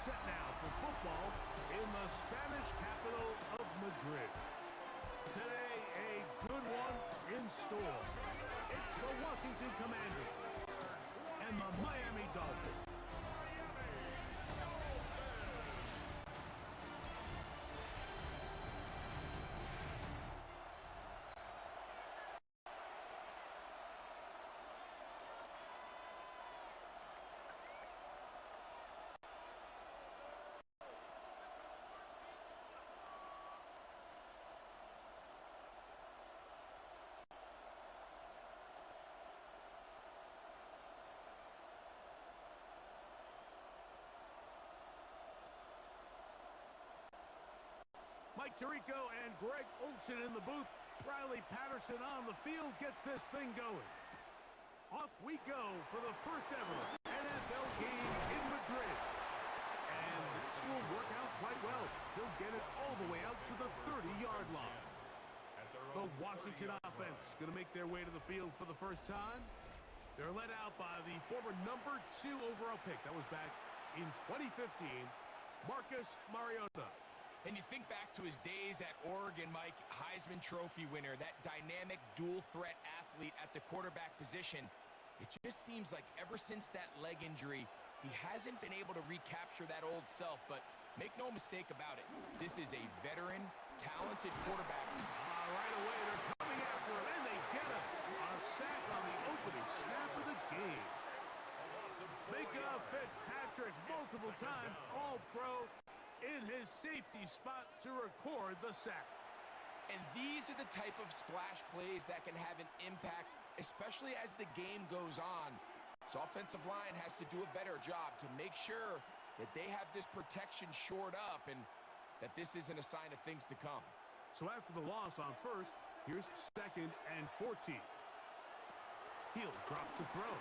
set now for football in the Spanish capital of Madrid. Today, a good one in store. It's the Washington Commanders and the Miami Dolphins. Mike Tirico and Greg Olsen in the booth. Riley Patterson on the field gets this thing going. Off we go for the first ever NFL game in Madrid. And this will work out quite well. He'll get it all the way out to the 30-yard line. The Washington offense going to make their way to the field for the first time. They're led out by the former number 2 overall pick. That was back in 2015, Marcus Mariota. And you think back to his days at Oregon, Mike, Heisman Trophy winner, that dynamic dual-threat athlete at the quarterback position. It just seems like ever since that leg injury, he hasn't been able to recapture that old self, but make no mistake about it. This is a veteran, talented quarterback. Right away, they're coming after him, and they get him. A sack on the opening snap of the game. Micah Fitzpatrick multiple times, all-pro, in his safety spot to record the sack. And these are the type of splash plays that can have an impact, especially as the game goes on. So offensive line has to do a better job to make sure that they have this protection shored up and that this isn't a sign of things to come. So after the loss on first, here's 2nd and 14. He'll drop to throw.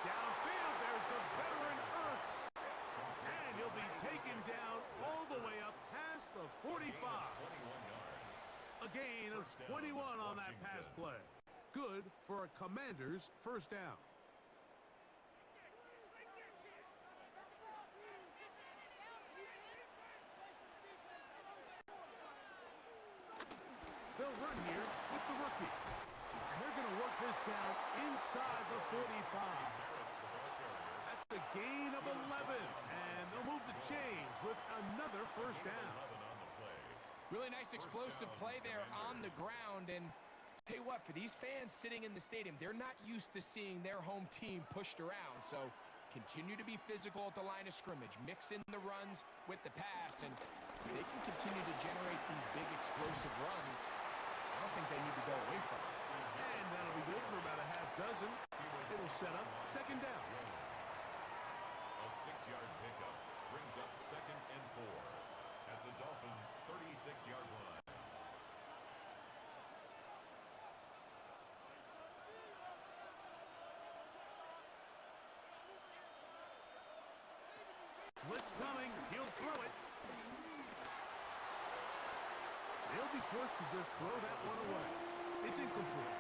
Downfield, there's the veteran Ertz. And he'll be taken down all the way up past the 45. A gain of 21 on that pass play. Good for a Commander's first down. They'll run here with the rookie. And they're going to work this down inside the 45. That's a gain of 11. And they'll move the chains with another first down. Really nice explosive play there on the ground. And tell you what, for these fans sitting in the stadium, they're not used to seeing their home team pushed around. So continue to be physical at the line of scrimmage. Mix in the runs with the pass. And they can continue to generate these big explosive runs. I don't think they need to go away from it. And that'll be good for about a half dozen. It'll set up 2nd down. A 6-yard pickup brings up 2nd and 4 at the Dolphins' 36-yard line. Blitz coming. He'll throw it. They'll be forced to just throw that one away. It's incomplete.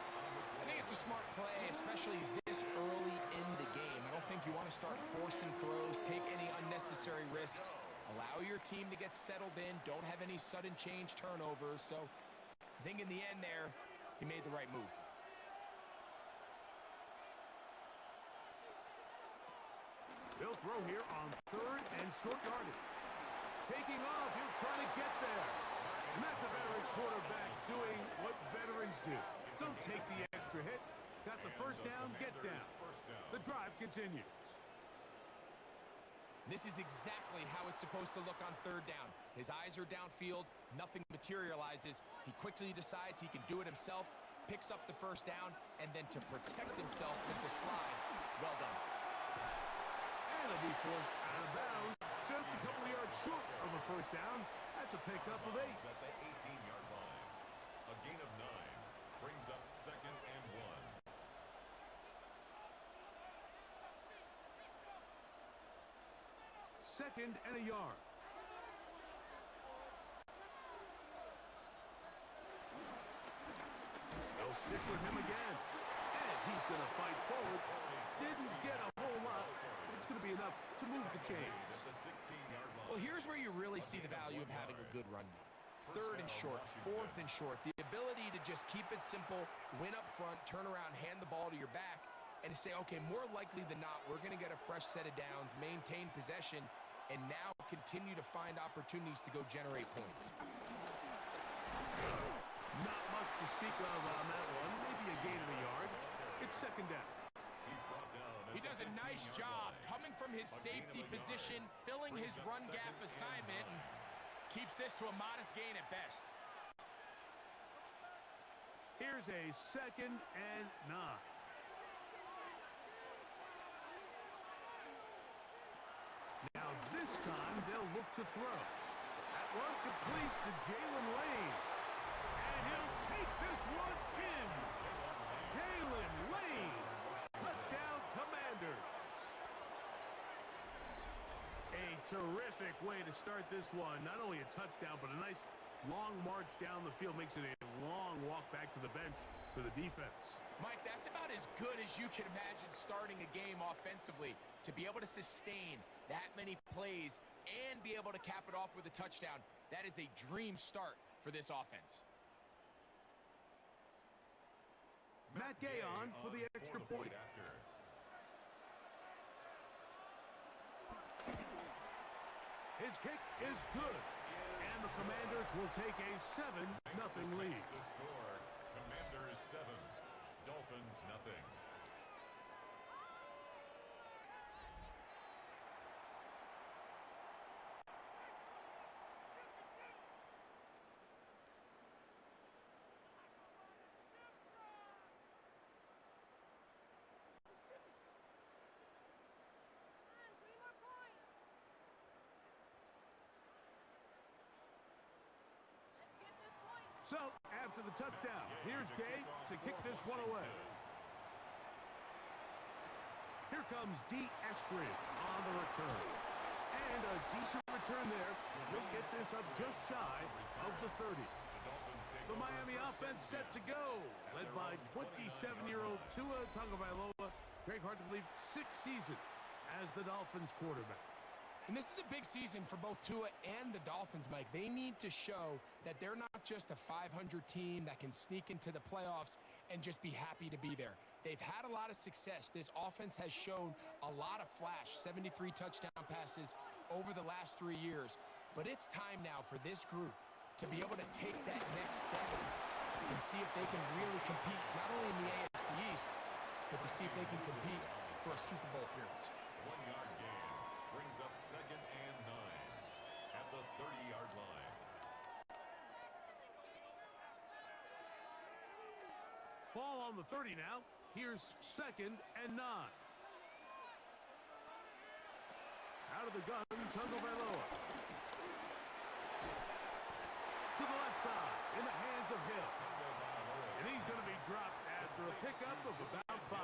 I think it's a smart play, especially this early in the game. I don't think you want to start forcing throws, take any unnecessary risks. Allow your team to get settled in. Don't have any sudden change turnovers. So I think in the end there, he made the right move. They'll throw here on 3rd and short yardage. Taking off, he'll try to get there. And that's a veteran quarterback doing what veterans do. Don't take the extra hit. Got the first down, get down. The drive continues. This is exactly how it's supposed to look on 3rd down. His eyes are downfield, nothing materializes. He quickly decides he can do it himself, picks up the first down, and then to protect himself with the slide. Well done. And he'll be forced out of bounds, just a couple of yards short of a first down. That's a pickup of 8. At the 18-yard line. A gain of 9 brings up 2nd and 1. 2nd and a yard. They'll stick with him again. And he's going to fight forward. Didn't get a whole lot. It to move the chains. At the 16-yard line. Well, here's where you really see the value of having a good run game. Third and short, fourth and short. The ability to just keep it simple, win up front, turn around, hand the ball to your back, and to say, okay, more likely than not, we're going to get a fresh set of downs, maintain possession, and now continue to find opportunities to go generate points. Not much to speak of on that one. Maybe a gain of a yard. It's second down. He's brought down at He does a the nice 15-yard job line. coming from his safety position, filling his run gap assignment, and keeps this to a modest gain at best. Here's a 2nd and 9. Now this time they'll look to throw. That one complete to Jalen Lane. And he'll take this one in. Jalen Lane. Touchdown Commanders. A terrific way to start this one. Not only a touchdown, but a nice long march down the field. Makes it a long walk back to the bench for the defense. Mike, that's about as good as you can imagine starting a game offensively. To be able to sustain that many plays and be able to cap it off with a touchdown, that is a dream start for this offense. Matt Gay on for the extra point. After. His kick is good. And the Commanders will take a 7-0 lead. The score, Commanders 7, Dolphins nothing. So, after the touchdown, here's Gay to kick this one away. Here comes D. Eskridge on the return. And a decent return there. He'll get this up just shy of the 30. The Miami offense set to go, led by 27-year-old Tua Tagovailoa. Greg, hard to believe, 6th season as the Dolphins quarterback. And this is a big season for both Tua and the Dolphins, Mike. They need to show that they're not just a 500 team that can sneak into the playoffs and just be happy to be there. They've had a lot of success. This offense has shown a lot of flash, 73 touchdown passes over the last 3 years. But it's time now for this group to be able to take that next step and see if they can really compete, not only in the AFC East, but to see if they can compete for a Super Bowl appearance. 1-yard gain brings up 2nd and 9 at the 30-yard line. Ball on the 30 now. Here's 2nd and 9. Out of the gun, Tagovailoa. To the left side, in the hands of Hill. And he's going to be dropped after a pickup of about 5.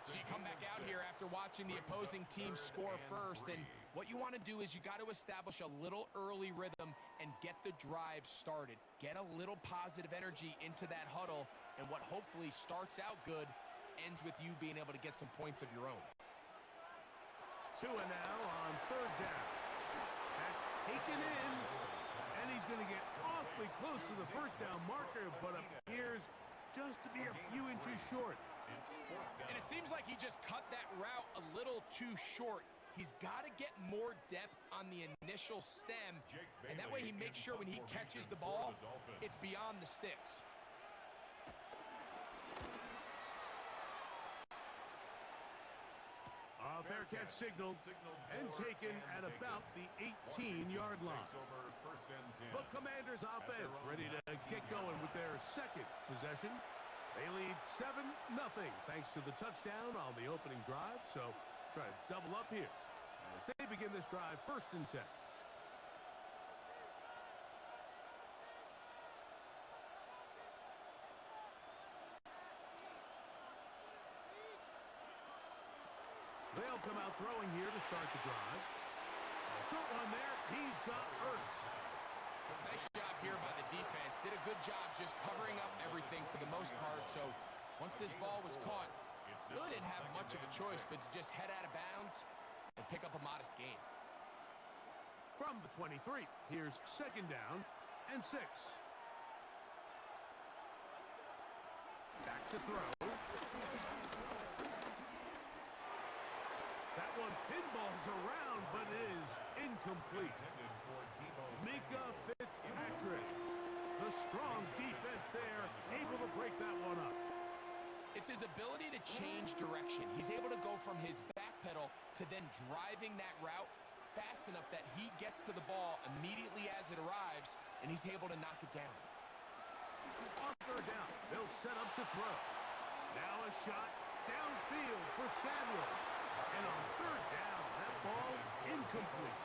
So you come back out here after watching the opposing team score first, and what you want to do is you got to establish a little early rhythm and get the drive started. Get a little positive energy into that huddle, and what hopefully starts out good ends with you being able to get some points of your own. Tua now on 3rd down. That's taken in, and he's going to get awfully close to the 1st down marker, but appears just to be a few inches short. And it seems like he just cut that route a little too short. He's got to get more depth on the initial stem, and that way he makes sure when he catches the ball, it's beyond the sticks. A fair catch signaled and taken at about the 18-yard line. The Commanders offense ready to get going with their 2nd possession. They lead 7-0 thanks to the touchdown on the opening drive. So try to double up here as they begin this drive 1st and 10. They'll come out throwing here to start the drive. A short one there. He's got Ertz. Nice job here by the defense. Did a good job just covering up everything for the most part. So once this ball was caught, really didn't have much of a choice but to just head out of bounds and pick up a modest gain. From the 23, here's second down and 6. Back to throw. That one pinballs around, but it is incomplete. Mika Fitzpatrick, the strong defense there, able to break that one up. It's his ability to change direction. He's able to go from his back pedal to then driving that route fast enough that he gets to the ball immediately as it arrives, and he's able to knock it down. On third down, they'll set up to throw. Now a shot downfield for Samuel. And on third down, that ball incomplete.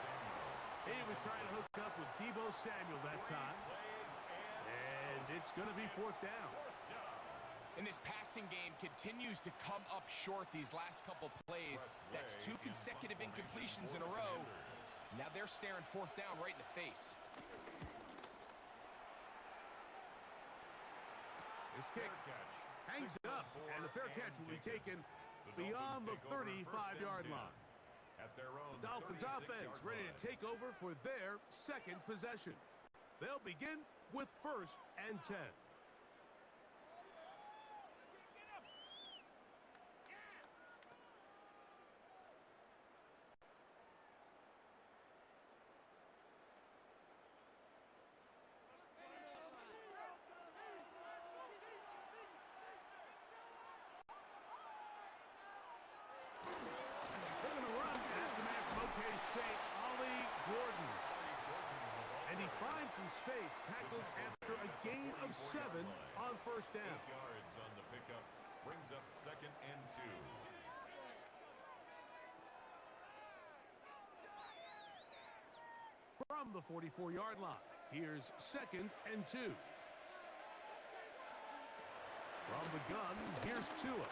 He was trying to hook up with Deebo Samuel that time. And it's going to be fourth down. And this passing game continues to come up short these last couple plays. That's 2 consecutive incompletions in a row. Now they're staring fourth down right in the face. This kick hangs up, and the fair catch will be taken beyond the 35-yard line. The Dolphins offense ready to take over for their second possession. They'll begin with first and 10. And he finds some space, tackled after a gain of 7 on first down. 8 yards on the pickup, brings up second and 2. From the 44-yard line, here's second and 2. From the gun, here's Tua.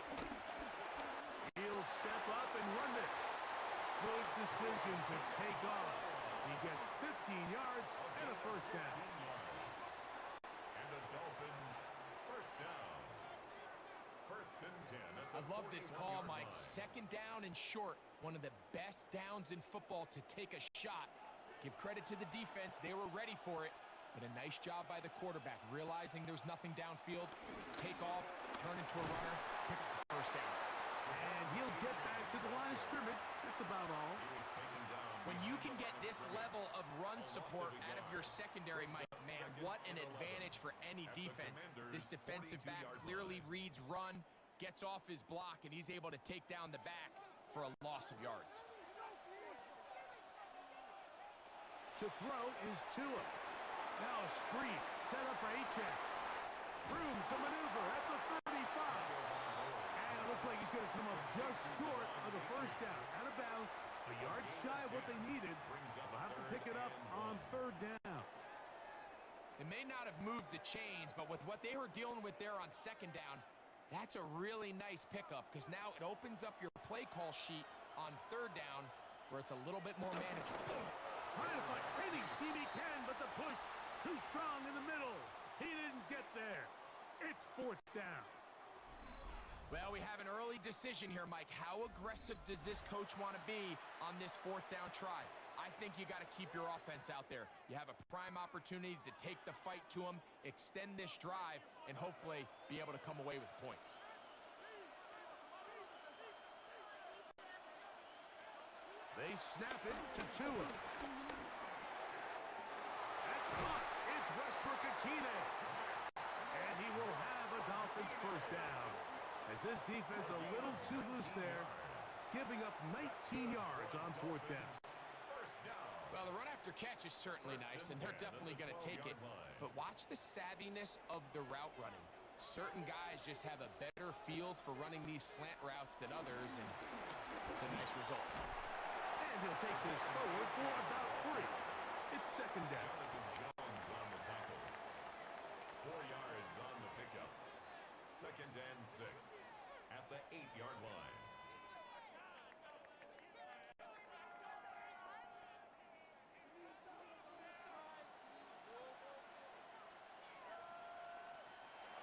He'll step up and run this. Good decision to take off. He gets 15 yards and a first down. And the Dolphins first down. First and 10. I love this call, Mike. Second down and short. One of the best downs in football to take a shot. Give credit to the defense. They were ready for it. But a nice job by the quarterback, realizing there's nothing downfield. Take off, turn into a runner, pick up the first down. And he'll get back to the line of scrimmage. That's about all. When you can get this level of run support out of your secondary, Mike, man, what an advantage for any defense. This defensive back clearly reads run, gets off his block, and he's able to take down the back for a loss of yards. To throw is Tua. Now a screen set up for Achane. Room to maneuver at the 35. And it looks like he's going to come up just short of the first down. Out of bounds, a yard shy of what they needed. They'll have to pick it up on third down. It may not have moved the chains, but with what they were dealing with there on second down, that's a really nice pickup because now it opens up your play call sheet on third down where it's a little bit more manageable. Trying to find any seam he can, but the push too strong in the middle. He didn't get there. It's fourth down. Well, we have an early decision here, Mike. How aggressive does this coach want to be on this fourth down try? I think you got to keep your offense out there. You have a prime opportunity to take the fight to him, extend this drive, and hopefully be able to come away with points. They snap it to Tua. That's caught. It's Westbrook-Akine. And he will have a Dolphins first down. As this defense a little too loose there, giving up 19 yards on fourth down. Well, the run after catch is certainly nice, and they're definitely going to take it. But watch the savviness of the route running. Certain guys just have a better field for running these slant routes than others, and it's a nice result. And he'll take this forward for about 3. It's second down. Jones on the tackle. 4 yards on the pickup. Second and 6 at the 8-yard line.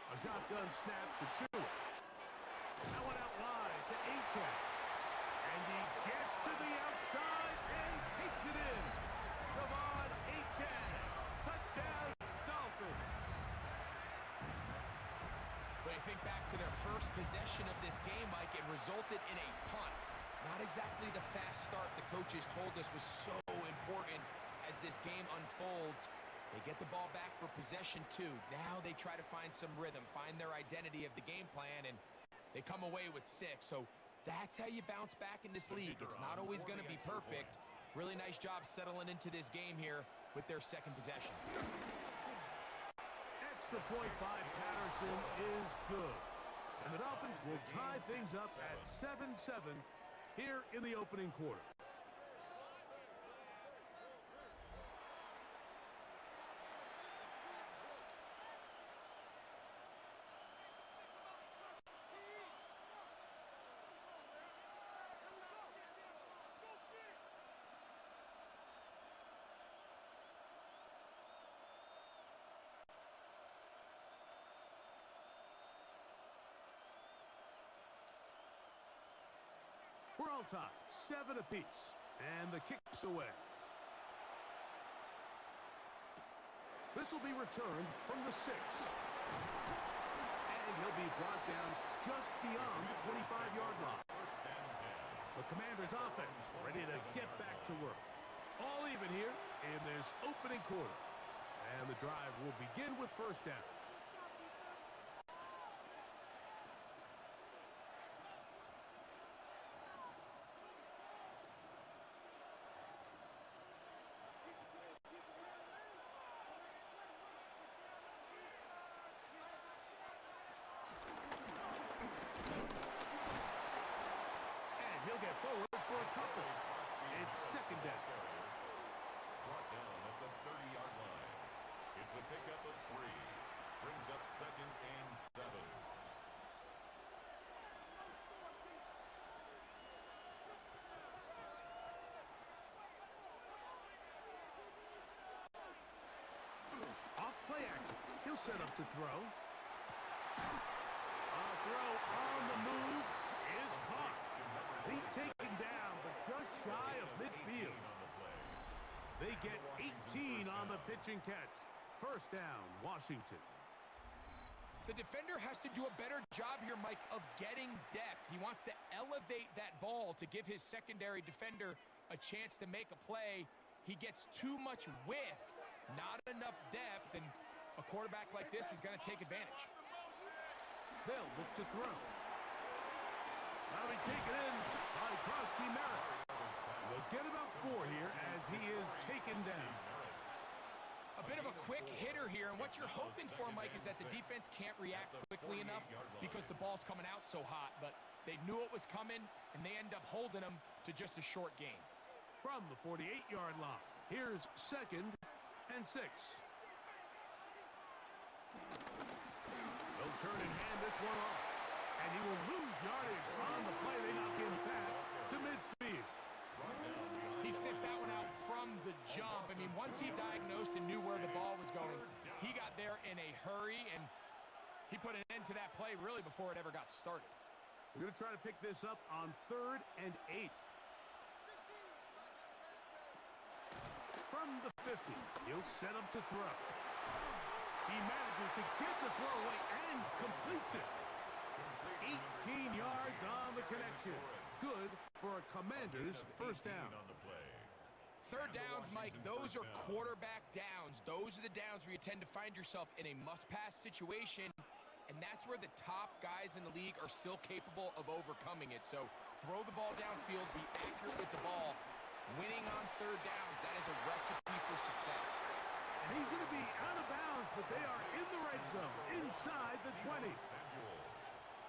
A shotgun snap for Tua. That one out wide to Achane. And he gets to the outside. You think back to their first possession of this game, Mike, it resulted in a punt. Not exactly the fast start the coaches told us was so important as this game unfolds. They get the ball back for possession two. Now they try to find some rhythm, find their identity of the game plan, and they come away with 6. So that's how you bounce back in this league. It's not always going to be perfect. Really nice job settling into this game here with their second possession. Extra point by Patterson is good. And the Dolphins will tie things up at 7-7 here in the opening quarter. We're all tied, 7 apiece, and the kick's away. This will be returned from the 6. And he'll be brought down just beyond the 25-yard line. The Commanders' offense ready to get back to work. All even here in this opening quarter. And the drive will begin with first down. He'll get forward for a couple. It's second down. Brought down at the 30-yard line. It's a pickup of 3. Brings up second and 7. Off play action. He'll set up to throw. A throw on the move is caught. He's taken down, but just shy of midfield. They get 18 on the pitch and catch. First down, Washington. The defender has to do a better job here, Mike, of getting depth. He wants to elevate that ball to give his secondary defender a chance to make a play. He gets too much width, not enough depth, and a quarterback like this is going to take advantage. They'll look to throw. That'll be taken in by Krosky Merritt. They'll get about 4 here as he is taken down. A bit of a quick hitter here, and what you're hoping for, Mike, is that the defense can't react quickly enough because the ball's coming out so hot, but they knew it was coming, and they end up holding them to just a short gain. From the 48-yard line, here's second and 6. They'll turn and hand this one off. And he will lose yardage on the play. They knock him back to midfield. He sniffed that one out from the jump. I mean, once he diagnosed and knew where the ball was going, he got there in a hurry, and he put an end to that play really before it ever got started. We're going to try to pick this up on 3rd and 8. From the 50, he'll set up to throw. He manages to get the throw away and completes it. 18 yards on the connection. Good for a Commander's first down. Third downs, Mike, those are quarterback downs. Those are the downs where you tend to find yourself in a must-pass situation, and that's where the top guys in the league are still capable of overcoming it. So throw the ball downfield, be accurate with the ball. Winning on third downs, that is a recipe for success. And he's going to be out of bounds, but they are in the red zone, inside the 20.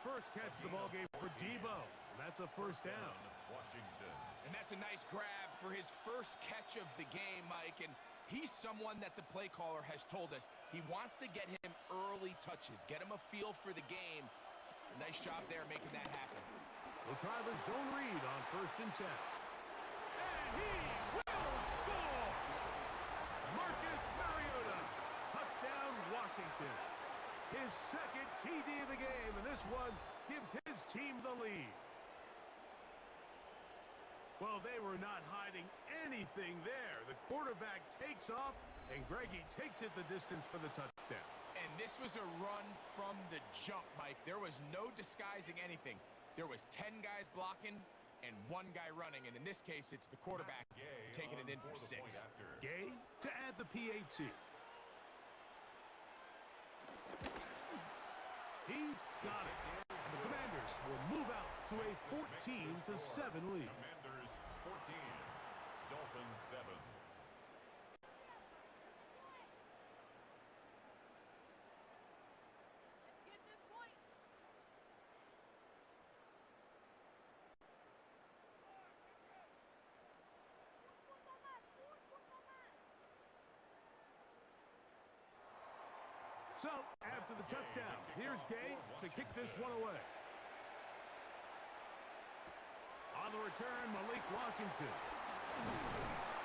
First catch of the ball game for Debo. That's a first down. Washington. And that's a nice grab for his first catch of the game, Mike. And he's someone that the play caller has told us he wants to get him early touches, get him a feel for the game. Nice job there making that happen. We'll try the zone read on 1st and 10. And he will score! Marcus Mariota. Touchdown, Washington. His second TD of the game, and this one gives his team the lead. Well, they were not hiding anything there. The quarterback takes off, and Greggy takes it the distance for the touchdown. And this was a run from the jump, Mike. There was no disguising anything. There was 10 guys blocking and 1 guy running, and in this case, it's the quarterback taking it in for 6. Gay to add the PAT. He's got it. The Commanders will move out to a 14-7 lead. Commanders 14, Dolphins 7. So, after the touchdown, here's Gay to kick this one away. On the return, Malik Washington.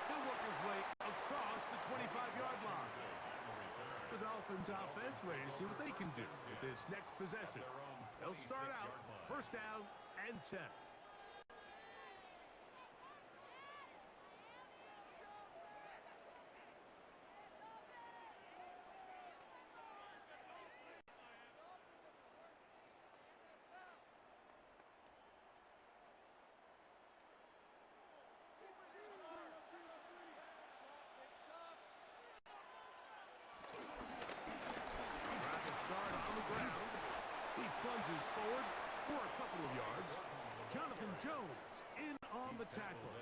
He'll work his way across the 25-yard line. The Dolphins offense ready to see what they can do with this next possession. They'll start out first down and 10. Plunges forward for a couple of yards. Jonathan Jones in on the tackle.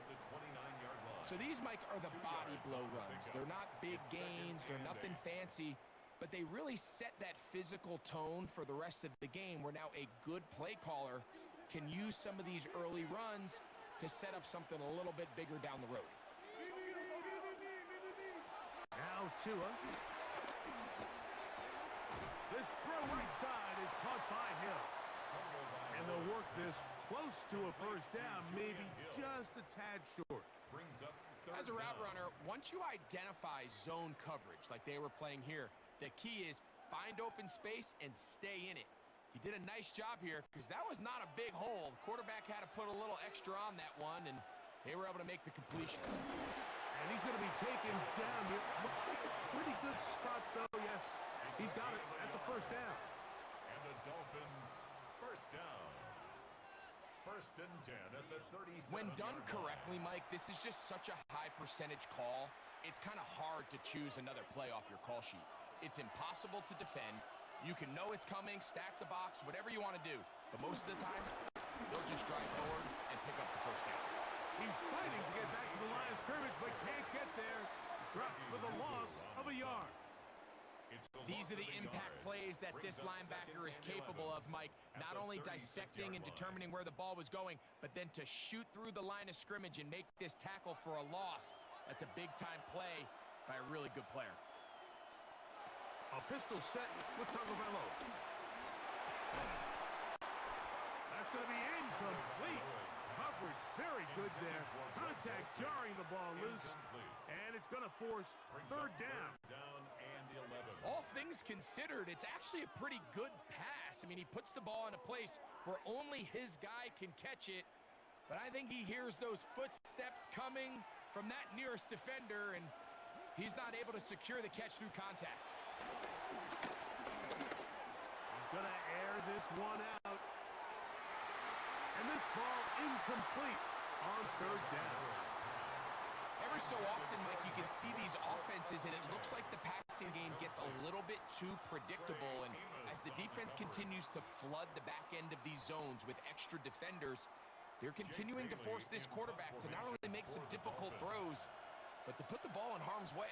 So these, Mike, are the body blow runs. They're not big gains. They're nothing fancy. But they really set that physical tone for the rest of the game where now a good play caller can use some of these early runs to set up something a little bit bigger down the road. Now Tua. This throw right side is caught by Hill. And they'll work this close to a first down, maybe just a tad short. As a route runner, once you identify zone coverage like they were playing here, the key is find open space and stay in it. He did a nice job here because that was not a big hole. The quarterback had to put a little extra on that one, and they were able to make the completion. And he's going to be taken down here. Looks like a pretty good spot, though, yes. He's got it. That's a first down. And the Dolphins first down. First and 10 at the 37. When done correctly, Mike, this is just such a high percentage call. It's kind of hard to choose another play off your call sheet. It's impossible to defend. You can know it's coming, stack the box, whatever you want to do. But most of the time, they'll just drive forward and pick up the first down. He's fighting to get back to the line of scrimmage, but can't get there. Dropped for the loss of a yard. These are the impact plays that this linebacker is capable of, Mike. Not only dissecting and determining where the ball was going, but then to shoot through the line of scrimmage and make this tackle for a loss. That's a big-time play by a really good player. A pistol set with Tagovailoa. That's going to be incomplete. Coverage very good there. Contact jarring the ball loose. And it's going to force third down. All things considered, it's actually a pretty good pass. I mean, he puts the ball in a place where only his guy can catch it. But I think he hears those footsteps coming from that nearest defender, and he's not able to secure the catch through contact. He's going to air this one out. And this ball incomplete on third down. Every so often, Mike, you can see these offenses, and it looks like the passing game gets a little bit too predictable. And as the defense continues to flood the back end of these zones with extra defenders, they're continuing to force this quarterback to not only make some difficult throws, but to put the ball in harm's way.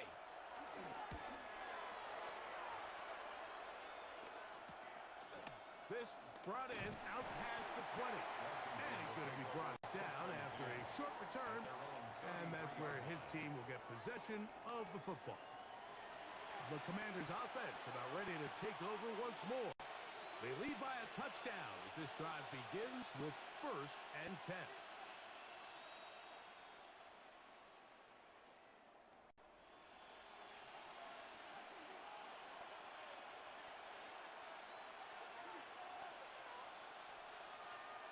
This brought in out past the 20. And he's going to be brought down after a short return. And that's where his team will get possession of the football. The Commanders' offense about ready to take over once more. They lead by a touchdown as this drive begins with first and 10.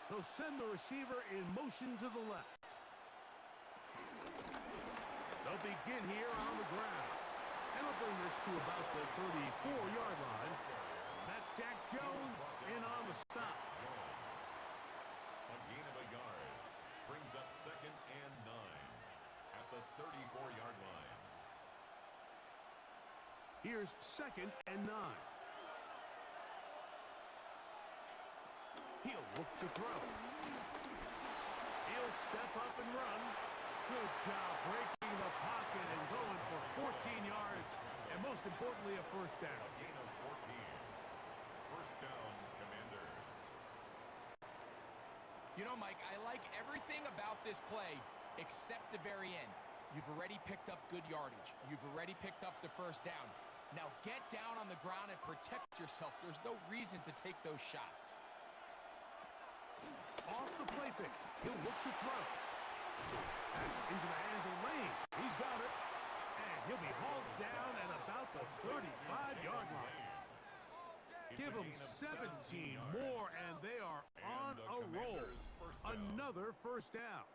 They'll send the receiver in motion to the left. They'll begin here on the ground. And will bring this to about the 34-yard line. That's Jack Jones in on the stop. A gain of a yard. Brings up 2nd and 9 at the 34-yard line. Here's 2nd and 9. He'll look to throw. He'll step up and run. Good job breaking the pocket and going for 14 yards. And most importantly, a first down. A gain of 14. First down, Commanders. You know, Mike, I like everything about this play except the very end. You've already picked up good yardage. You've already picked up the first down. Now get down on the ground and protect yourself. There's no reason to take those shots. Off the play fake. He'll look to throw. That's into the hands of Lane. He's got it. And he'll be hauled down at about the 35-yard line. Give them 17 more, and they are on a roll. Another first down.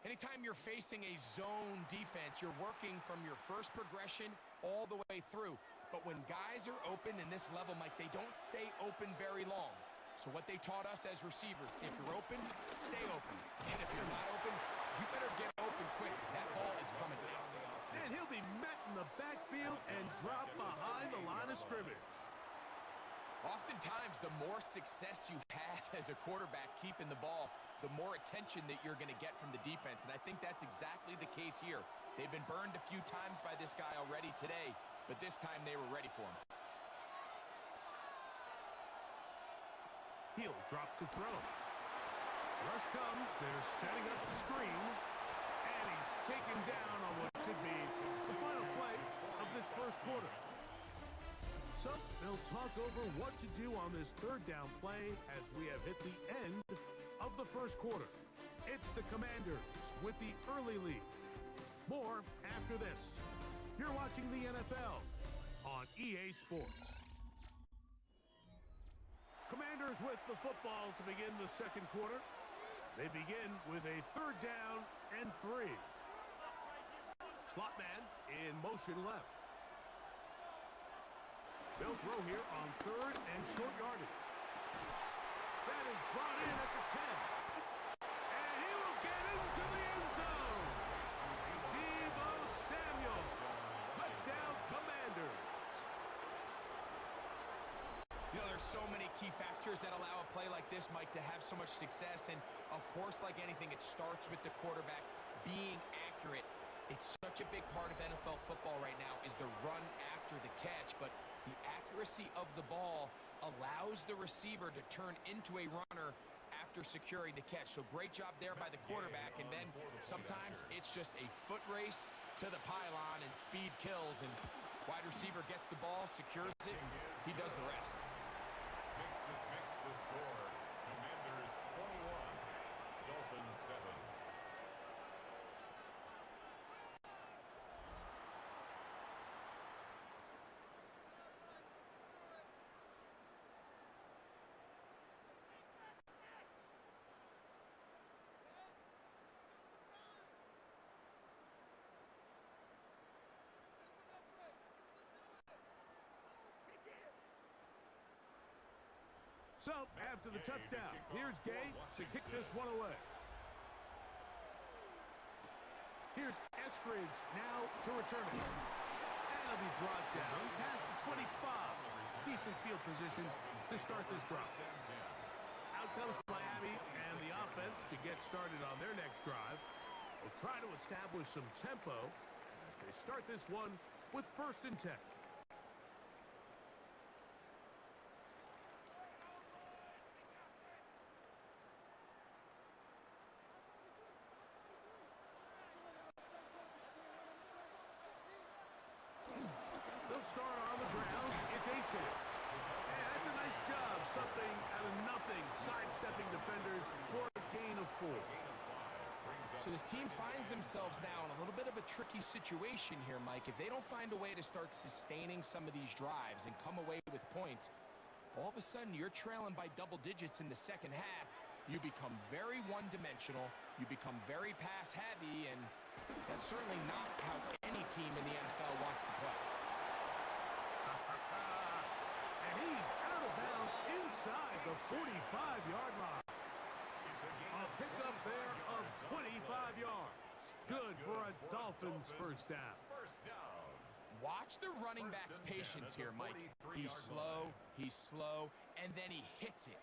Anytime you're facing a zone defense, you're working from your first progression all the way through. But when guys are open in this level, Mike, they don't stay open very long. So what they taught us as receivers, if you're open, stay open. And if you're not open, you better get open quick because that ball is coming out. And he'll be met in the backfield and dropped behind the line of scrimmage. Oftentimes, the more success you have as a quarterback keeping the ball, the more attention that you're going to get from the defense. And I think that's exactly the case here. They've been burned a few times by this guy already today, but this time they were ready for him. He'll drop to throw. Rush comes. They're setting up the screen. And he's taken down on what should be the final play of this first quarter. So they'll talk over what to do on this third down play as we have hit the end of the first quarter. It's the Commanders with the early lead. More after this. You're watching the NFL on EA Sports. Commanders with the football to begin the second quarter. They begin with a third down and 3. Slot man in motion left. They'll throw here on third and short yardage. That is brought in at the 10. And he will get into the end zone. Deebo Samuel. Touchdown, Commanders. You know, there's so many key factors that allow a play like this, Mike, to have so much success. And, of course, like anything, it starts with the quarterback being accurate. It's such a big part of NFL football right now is the run after the catch. But the accuracy of the ball allows the receiver to turn into a runner after securing the catch. So great job there by the quarterback. And then sometimes it's just a foot race to the pylon and speed kills. And wide receiver gets the ball, secures it, and he does the rest. Makes the score. Commanders 21, Dolphins 7. So, after the touchdown, here's Gay to kick this one away. Here's Eskridge now to return it. And he'll be brought down past the 25. Decent field position to start this drive. Out comes Miami and the offense to get started on their next drive. They'll try to establish some tempo as they start this one with 1st and 10. They'll start on the ground. It's Aiken. Hey, that's a nice job. Something out of nothing. Sidestepping defenders for a gain of 4. So this team finds themselves now in a little bit of a tricky situation here, Mike. If they don't find a way to start sustaining some of these drives and come away with points, all of a sudden you're trailing by double digits in the second half. You become very one-dimensional, you become very pass-heavy, and that's certainly not how any team in the NFL wants to play. And he's out of bounds inside the 45-yard line. A pickup there of 25 yards. Good for a Dolphins first down. Watch the running back's patience here, Mike. He's slow, and then he hits it.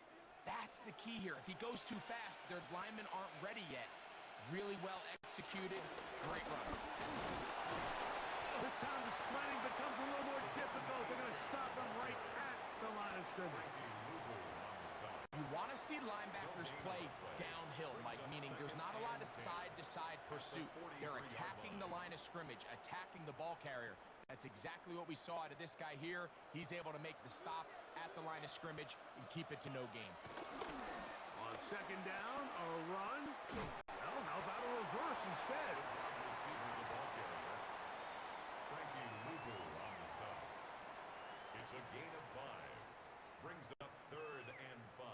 That's the key here. If he goes too fast, their linemen aren't ready yet. Really well executed. Great run. This time the sliding becomes a little more difficult. They're going to stop him right at the line of scrimmage. You want to see linebackers play downhill, Mike, meaning there's not a lot of side-to-side pursuit. They're attacking the line of scrimmage, attacking the ball carrier. That's exactly what we saw out of this guy here. He's able to make the stop at the line of scrimmage and keep it to no gain. On second down, a run. Well, how about a reverse instead? It's a gain of 5. Brings up 3rd and 5.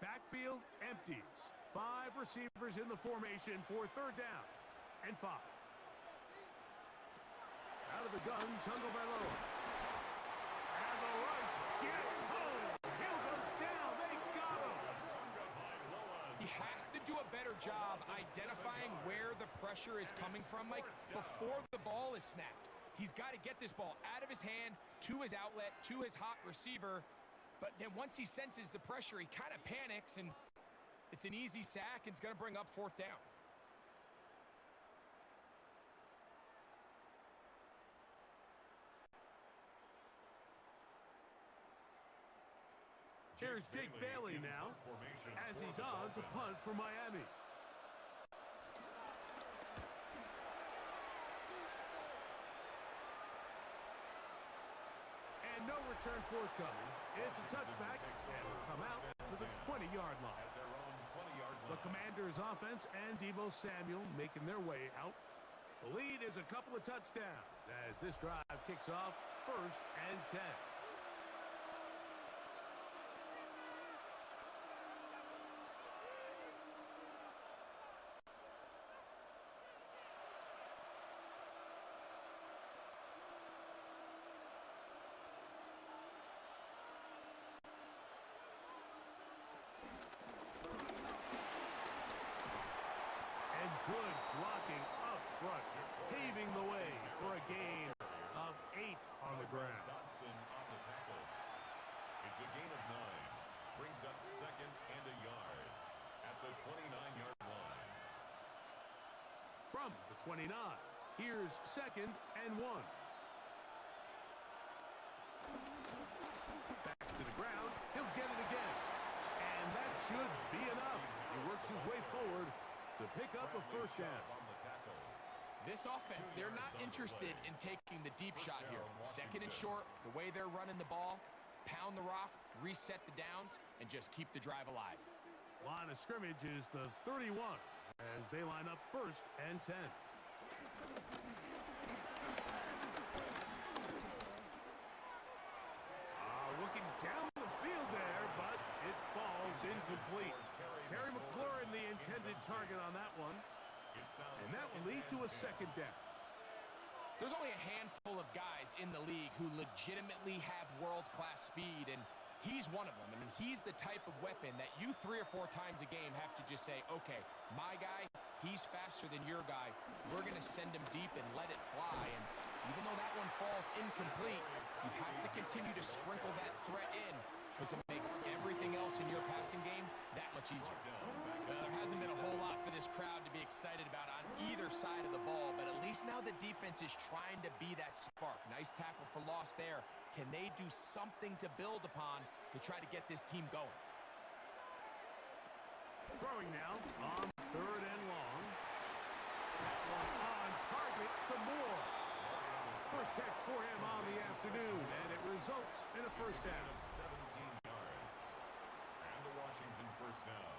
Backfield empties. 5 receivers in the formation for third down and 5. Out of the gun, Tagovailoa. And the rush gets home. He'll go down. They got him. He has to do a better job identifying where the pressure is coming from, Mike, before the ball is snapped. He's got to get this ball out of his hand, to his outlet, to his hot receiver. But then once he senses the pressure, he kind of panics, and it's an easy sack, and it's going to bring up 4th down. Here's Jake Bailey now, as he's on to punt for Miami. And no return forthcoming. It's a touchback, and will come out to the 20-yard line. The Commanders' offense and Deebo Samuel making their way out. The lead is a couple of touchdowns as this drive kicks off 1st and 10. Good blocking up front, paving the way for a gain of 8 on the ground. It's a gain of 9. Brings up 2nd and a yard at the 29-yard line. From the 29, here's 2nd and 1. Back to the ground, he'll get it again. And that should be enough. He works his way forward to pick up a first down. This offense, they're not interested in taking the deep shot here. 2nd and short, the way they're running the ball, pound the rock, reset the downs, and just keep the drive alive. Line of scrimmage is the 31 as they line up 1st and 10. Looking down the field there, but it falls incomplete. Terry McLaurin, the intended target on that one. And that will lead to a 2nd down. There's only a handful of guys in the league who legitimately have world-class speed, and he's one of them. I mean, he's the type of weapon that you 3 or 4 times a game have to just say, okay, my guy, he's faster than your guy. We're going to send him deep and let it fly. And even though that one falls incomplete, you have to continue to sprinkle that threat in because it makes everything else in your passing game that much easier. Well, there hasn't been a whole lot for this crowd to be excited about on either side of the ball, but at least now the defense is trying to be that spark. Nice tackle for loss there. Can they do something to build upon to try to get this team going? Throwing now on 3rd and long. That one on target to Moore. First catch for him on the afternoon, and it results in a first down. 17 yards. And a Washington first down.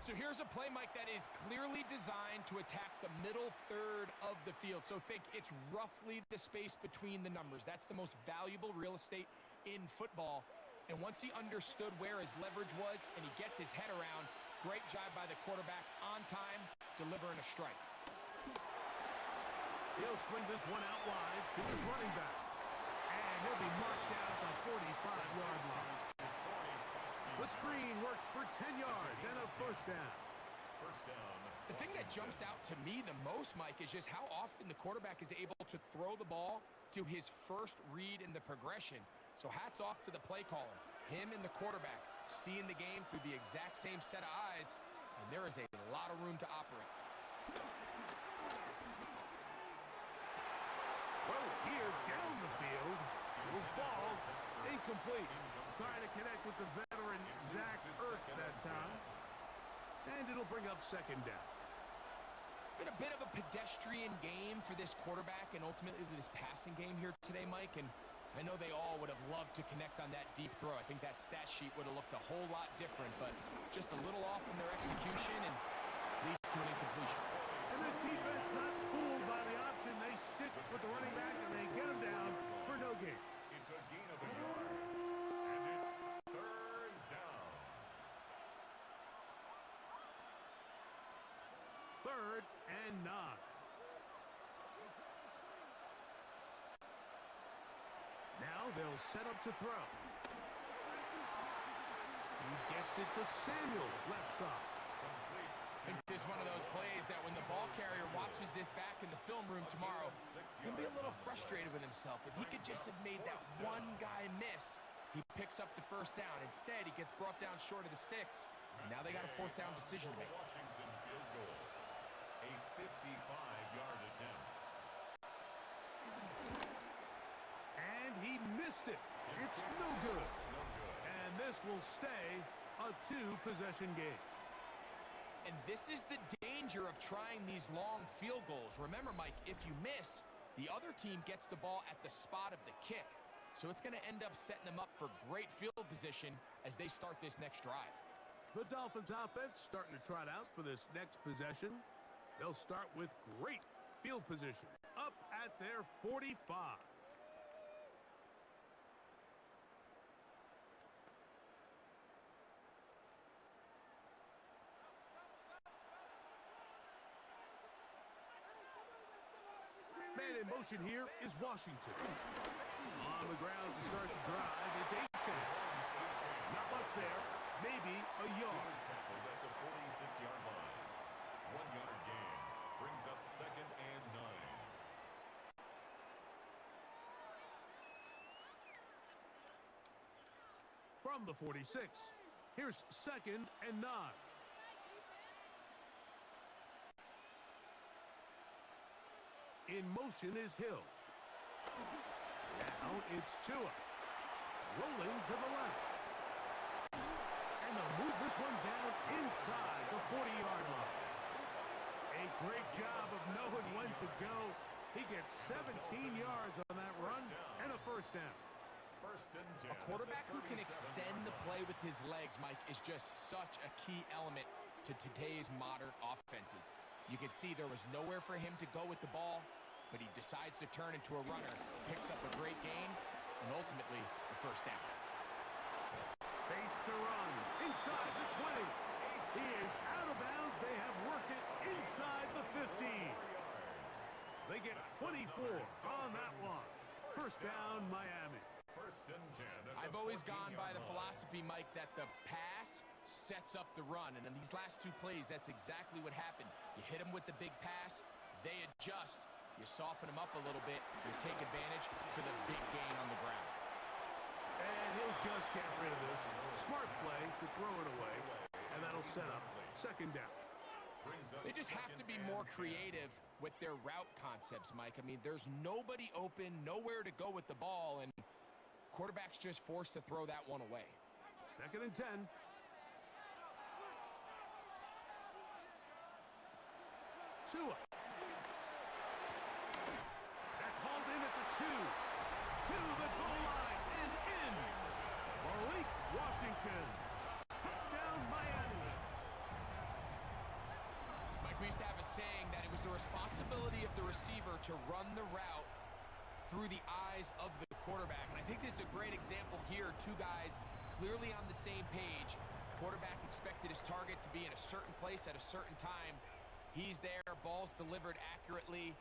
So here's a play, Mike, that is clearly designed to attack the middle third of the field. So think it's roughly the space between the numbers. That's the most valuable real estate in football. And once he understood where his leverage was and he gets his head around, great job by the quarterback on time, delivering a strike. He'll swing this one out wide to his running back. And he'll be marked down at the 45-yard line. The screen works for 10 yards and a first down. The thing that jumps out to me the most, Mike, is just how often the quarterback is able to throw the ball to his first read in the progression. So hats off to the play caller. Him and the quarterback seeing the game through the exact same set of eyes, and there is a lot of room to operate. Well, here down the field will fall incomplete. Trying to connect with the veteran Zach Ertz that time. And it'll bring up second down. It's been a bit of a pedestrian game for this quarterback and ultimately this passing game here today, Mike. And I know they all would have loved to connect on that deep throw. I think that stat sheet would have looked a whole lot different, but just a little off in their execution and leads to an incompletion. And this defense not fooled by the option. They stick with the running back and they get him down for no gain. It's a gain of a yard. And it's third down. Third and 9. Now they'll set up to throw. He gets it to Samuel, left side. I think this is one of those plays that when the ball carrier watches this back in the film room tomorrow, he's going to be a little frustrated with himself. If he could just have made that one guy miss, he picks up the first down. Instead, he gets brought down short of the sticks, and now they got a fourth down decision to make. Washington field goal. A 55-yard attempt. And he missed it. It's no good. And this will stay a 2-possession game. And this is the danger of trying these long field goals. Remember, Mike, if you miss, the other team gets the ball at the spot of the kick. So it's going to end up setting them up for great field position as they start this next drive. The Dolphins offense starting to trot out for this next possession. They'll start with great field position up at their 45. Man in motion here is Washington. On the ground to start the drive, it's Achan. Not much there, maybe a yard. Tackled at the 46-yard line. 1-yard gain brings up second and 9. From the 46, here's second and 9. In motion is Hill. Now it's Tua. Rolling to the left. And they'll move this one down inside the 40-yard line. A great job of knowing when to go. He gets 17 yards on that run and a first down. First and 10. A quarterback who can extend the play with his legs, Mike, is just such a key element to today's modern offenses. You can see there was nowhere for him to go with the ball, but he decides to turn into a runner, picks up a great gain, and ultimately the first down. Space to run inside the 20. He is out of bounds. They have worked it inside the 50. They get 24 on that one. First down, Miami. First and 10. I've always gone by the philosophy, Mike, that the pass sets up the run. And in these last two plays, that's exactly what happened. You hit them with the big pass, they adjust, you soften them up a little bit, you take advantage for the big gain on the ground. And he'll just get rid of this. Smart play to throw it away. And that'll set up second down. They just have to be more creative with their route concepts, Mike. I mean, there's nobody open, nowhere to go with the ball, and quarterback's just forced to throw that one away. Second and 10. Tua. That's hauled in at the 2. To the goal line and in. Malik Washington. Touchdown, Miami. we used to have a saying that it was the responsibility of the receiver to run the route through the eyes of the quarterback. And I think this is a great example here. Two guys clearly on the same page. Quarterback expected his target to be in a certain place at a certain time. He's there, ball's delivered accurately.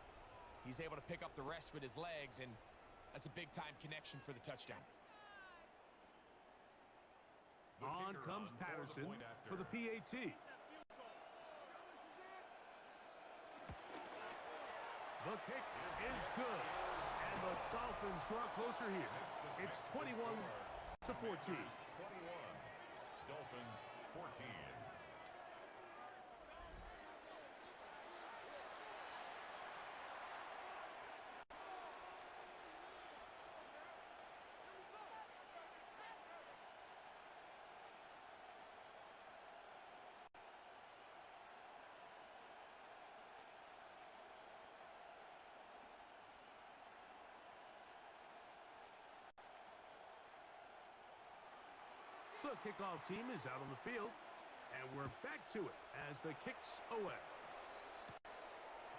He's able to pick up the rest with his legs, and that's a big-time connection for the touchdown. On comes Patterson for the PAT. The kick is good, and the Dolphins draw closer here. It's 21-14. 21. Dolphins 14. The kickoff team is out on the field, and we're back to it as the kick's away.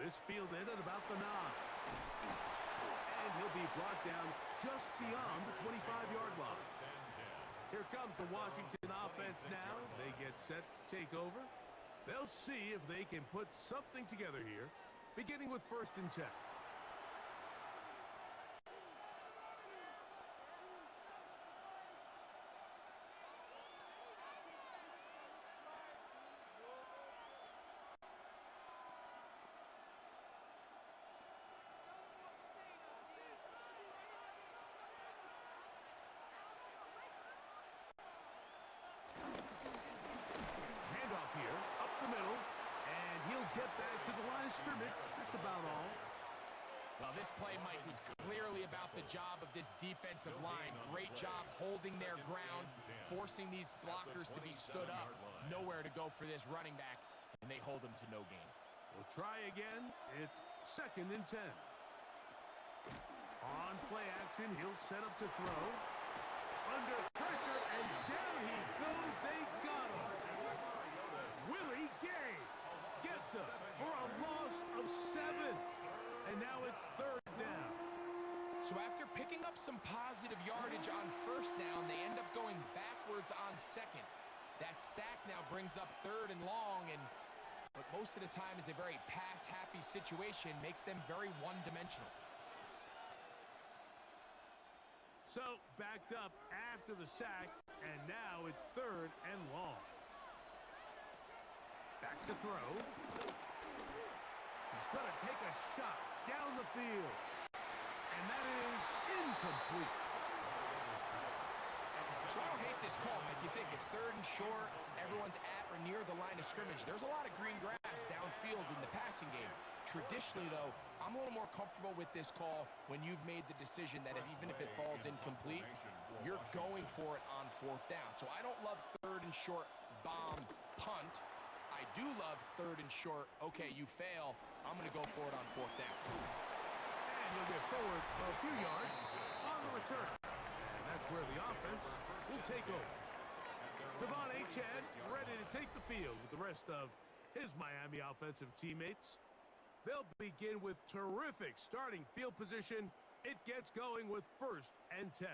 This fielded at about the 9. And he'll be brought down just beyond the 25-yard line. Here comes the Washington offense now. They get set to take over. They'll see if they can put something together here, beginning with 1st and 10. Get back to the line of scrimmage. That's about all. Well, this play, Mike, was clearly about the job of this defensive line. Great job holding their ground, forcing these blockers to be stood up. Nowhere to go for this running back, and they hold him to no gain. We'll try again. It's 2nd and 10. On play action, he'll set up to throw. Under pressure, and down he goes. They got him. Willie Gay gets up for a loss of 7. And now it's 3rd down. So after picking up some positive yardage on 1st down, they end up going backwards on 2nd. That sack now brings up 3rd and long, and what most of the time is a very pass-happy situation makes them very one-dimensional. So backed up after the sack, and now it's 3rd and long. Back to throw. He's going to take a shot down the field. And that is incomplete. So I don't hate this call, Mike. You think it's 3rd and short, everyone's at or near the line of scrimmage. There's a lot of green grass downfield in the passing game. Traditionally, though, I'm a little more comfortable with this call when you've made the decision that even if it falls incomplete, you're going for it on 4th down. So I don't love 3rd and short bomb punt. I do love 3rd and short, okay, you fail, I'm going to go for it on 4th down. And he'll get forward a few yards on the return. And that's where the offense will take over. Devon Achad ready to take the field with the rest of his Miami offensive teammates. They'll begin with terrific starting field position. It gets going with 1st and 10.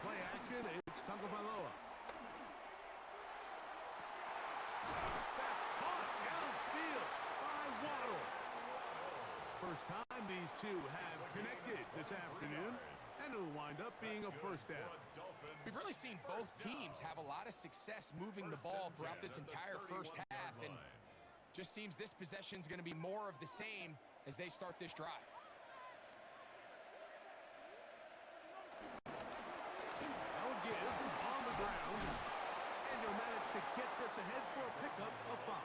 Play action, it's Tagovailoa. That's caught downfield by Waddle. First time these two have connected this afternoon, and it'll wind up being a 1st down. We've really seen both teams have a lot of success moving the ball throughout this entire 1st half, and just seems this possession's going to be more of the same as they start this drive. On the ground, and you'll manage to get this ahead for a pickup of 5.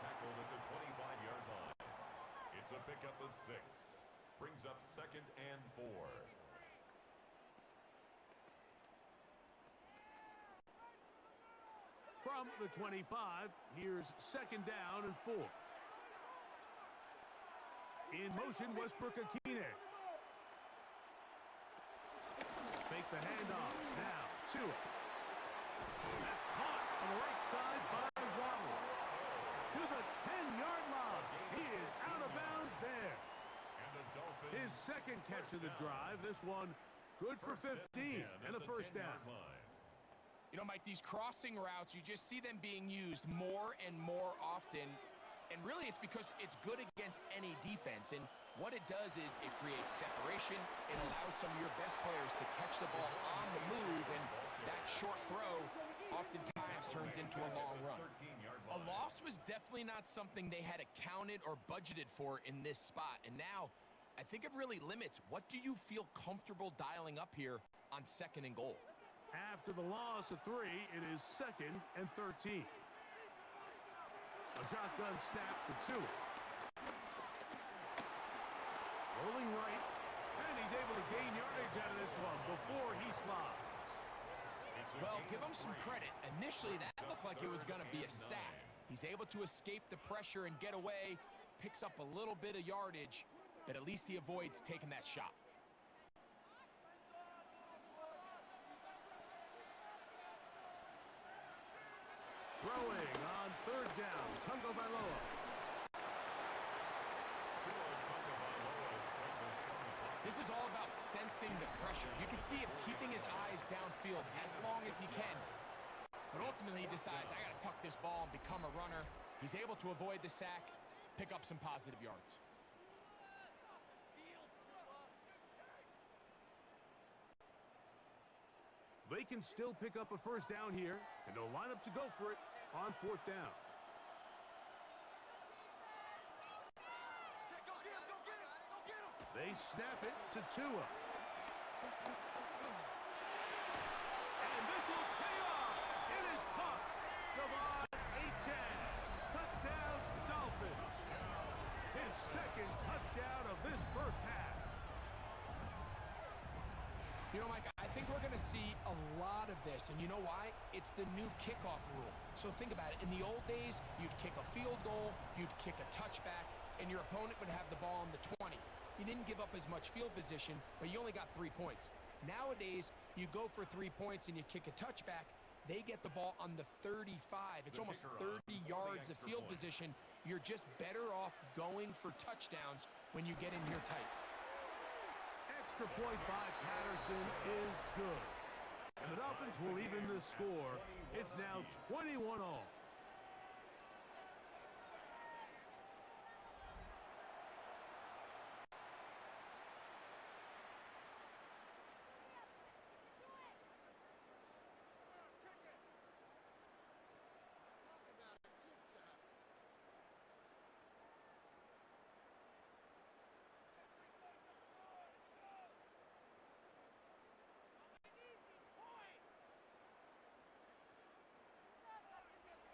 Tackled at the 25-yard line. It's a pickup of 6. Brings up 2nd and 4. From the 25, here's 2nd down and 4. In motion, Westbrook-Akine. Fake the handoff. Now, Tua. That's caught on the right side by Waddle. To the 10-yard line. He is out of bounds there. His second catch of the drive. This one good for 15 and a first down. You know, Mike, these crossing routes, you just see them being used more and more often. And really, it's because it's good against any defense. And what it does is it creates separation. It allows some of your best players to catch the ball on the move. And that short throw oftentimes turns into a long run. A loss was definitely not something they had accounted or budgeted for in this spot. And now, I think it really limits. What do you feel comfortable dialing up here on 2nd and goal? After the loss of 3, it is 2nd and 13. A shotgun snap for Tua. Rolling right, and he's able to gain yardage out of this one before he slides. Well, give him some credit. Initially, that looked like it was going to be a sack. He's able to escape the pressure and get away, picks up a little bit of yardage, but at least he avoids taking that shot. Throwing on 3rd down, Tagovailoa. This is all about sensing the pressure. You can see him keeping his eyes downfield as long as he can. But ultimately he decides, I got to tuck this ball and become a runner. He's able to avoid the sack, pick up some positive yards. They can still pick up a first down here, and they'll line up to go for it on 4th down. They snap it to Tua. And this will pay off. It is caught. Devon Achane. Touchdown, Dolphins. His 2nd touchdown of this first half. You know, Mike, I think we're going to see a lot of this, and you know why? It's the new kickoff rule. So think about it. In the old days, you'd kick a field goal, you'd kick a touchback, and your opponent would have the ball on the 20. You didn't give up as much field position, but you only got 3 points. Nowadays, you go for 3 points and you kick a touchback, they get the ball on the 35. It's almost 30 yards of field position. You're just better off going for touchdowns when you get in here tight. Extra point by Patterson is good. And the Dolphins will even the score. It's now 21 all.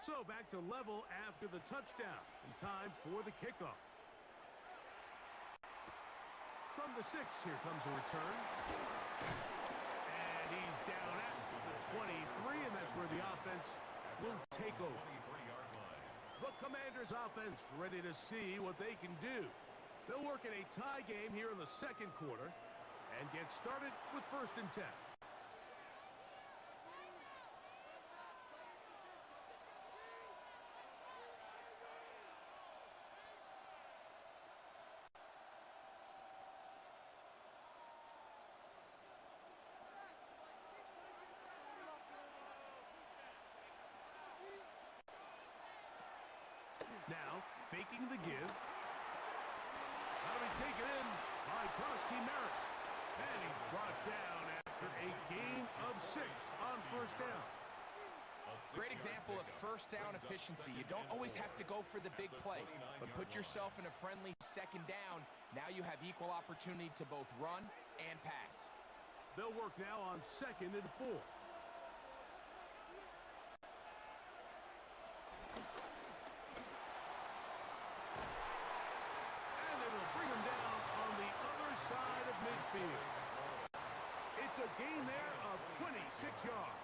So back to level after the touchdown, and time for the kickoff. From the 6, here comes a return. And he's down at the 23, and that's where the offense will take over. The Commanders' offense ready to see what they can do. They'll work in a tie game here in the 2nd quarter and get started with 1st and 10. Now, faking the give. That'll be taken in by Krosky Merritt. And he's brought down after a gain of 6 on 1st down. Great example of 1st down efficiency. You don't always have to go for the big play, but put yourself in a friendly 2nd down. Now you have equal opportunity to both run and pass. They'll work now on 2nd and 4. Midfield. It's a gain there of 26 yards.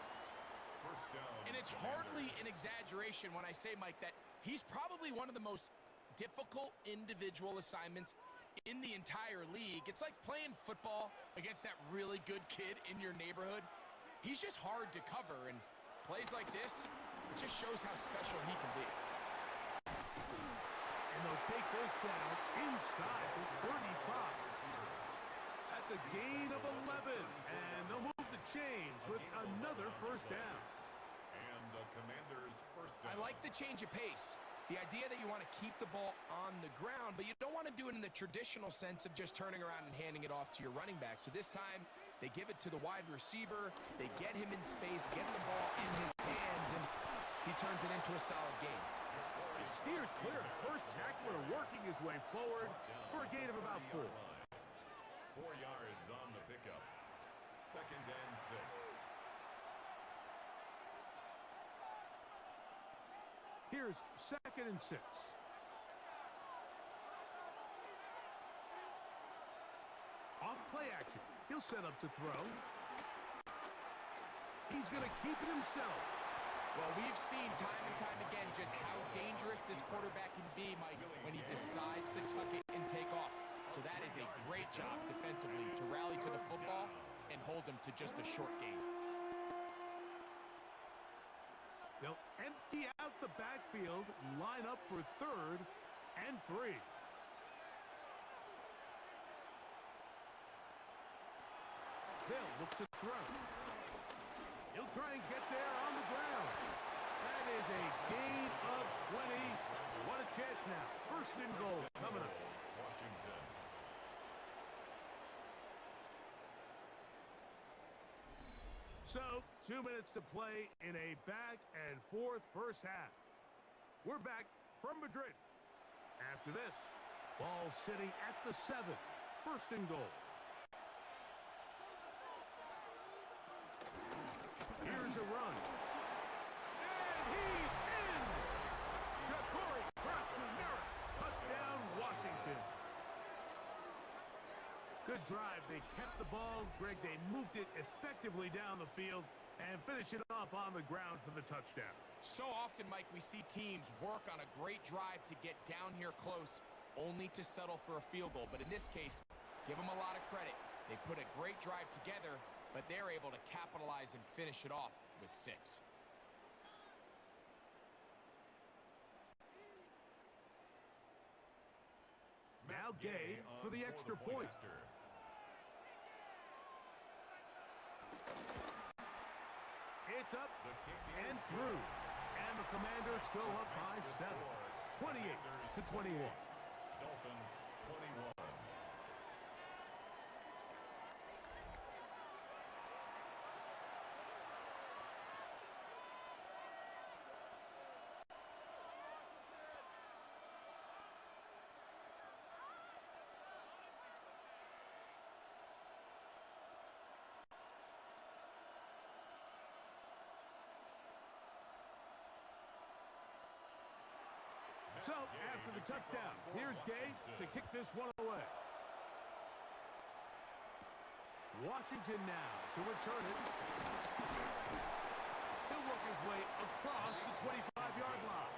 And it's hardly an exaggeration when I say, Mike, that he's probably one of the most difficult individual assignments in the entire league. It's like playing football against that really good kid in your neighborhood. He's just hard to cover, and plays like this, it just shows how special he can be. And they'll take this down inside the 35. That's a gain of 11, and they'll move the chains with another first down. And the Commanders' first down. I like the change of pace. The idea that you want to keep the ball on the ground, but you don't want to do it in the traditional sense of just turning around and handing it off to your running back. So this time, they give it to the wide receiver. They get him in space, get the ball in his hands, and he turns it into a solid gain. He steers clear. First tackler working his way forward for a gain of about 4. 4 yards on the pickup. Second and 6. Here's second and 6. Off play action. He'll set up to throw. He's going to keep it himself. Well, we've seen time and time again just how dangerous this quarterback can be, Mike, when he decides to tuck it and take off. So that is a great job defensively to rally to the football and hold him to just a short gain. They'll empty out the backfield, line up for 3rd and 3. They'll look to throw. He'll try and get there on the ground. That is a gain of 20. What a chance now. First and goal coming up. Washington. So, 2 minutes to play in a back-and-forth first half. We're back from Madrid. After this, ball sitting at the 7. First and goal. Here's a run. And he's in! Jacory Krasnodar. Touchdown, Washington. Good drive. They kept the ball. Greg, they moved it effectively down the field and finished it off on the ground for the touchdown. So often, Mike, we see teams work on a great drive to get down here close, only to settle for a field goal. But in this case, give them a lot of credit. They put a great drive together, but they're able to capitalize and finish it off with 6. Now Gay for the extra point. It's up and through. And the Commanders go up by 7. 28-21. Dolphins 21. So, after the touchdown, here's Gay to kick this one away. Washington now to return it. He'll work his way across the 25-yard line.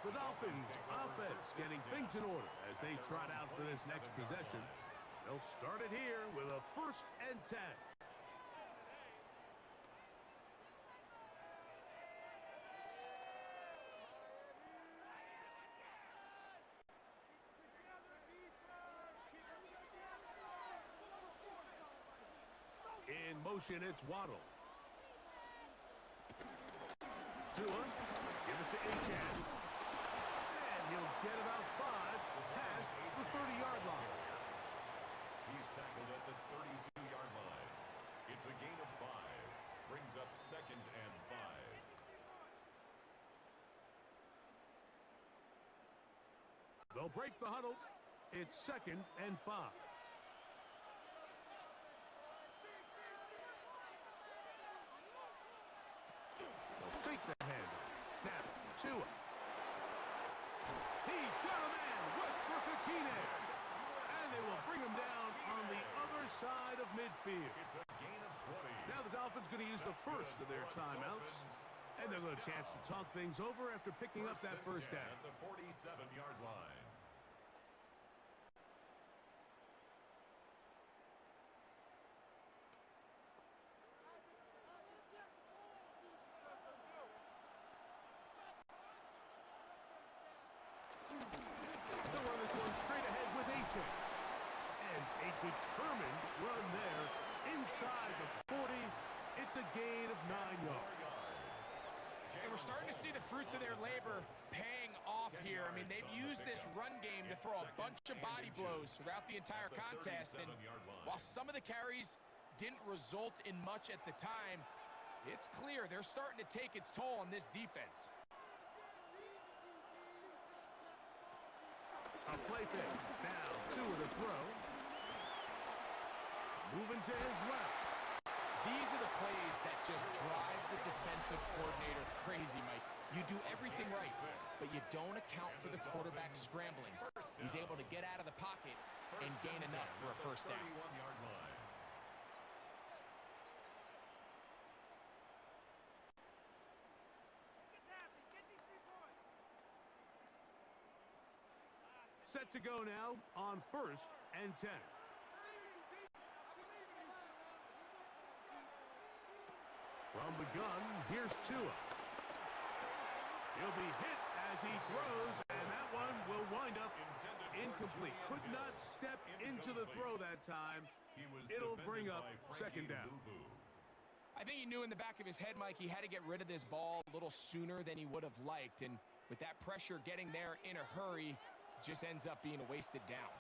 The Dolphins offense getting things in order as they trot out for this next possession. They'll start it here with a 1st and 10. In motion, it's Waddle. Tua, give it to Achane. And he'll get about 5 past the 30-yard line. He's tackled at the 32-yard line. It's a gain of 5. Brings up 2nd and 5. They'll break the huddle. It's 2nd and 5. Fake the handoff. Now, Tua. He's got a man, Westbrook-Ikhine. And they will bring him down on the other side of midfield. It's a gain of 20. Now the Dolphins going to use the first of their timeouts. And they'll get a chance to talk things over after picking up that first down. At the 47-yard line. determined run there inside the 40. It's a gain of 9 yards. And we're starting to see the fruits of their labor paying off here. I mean, they've used this run game to throw a bunch of body blows throughout the entire contest. And while some of the carries didn't result in much at the time, it's clear they're starting to take its toll on this defense. A play fake. Now, 2 of the throw. Moving to his left. These are the plays that just drive the defensive coordinator crazy, Mike. You do everything right, but you don't account for the quarterback scrambling. He's able to get out of the pocket and gain enough for a first down. Set to go now on 1st and 10. From the gun, here's Tua. He'll be hit as he throws, and that one will wind up incomplete. Could not step into the throw that time. It'll bring up 2nd down. I think he knew in the back of his head, Mike, he had to get rid of this ball a little sooner than he would have liked. And with that pressure getting there in a hurry, it just ends up being a wasted down.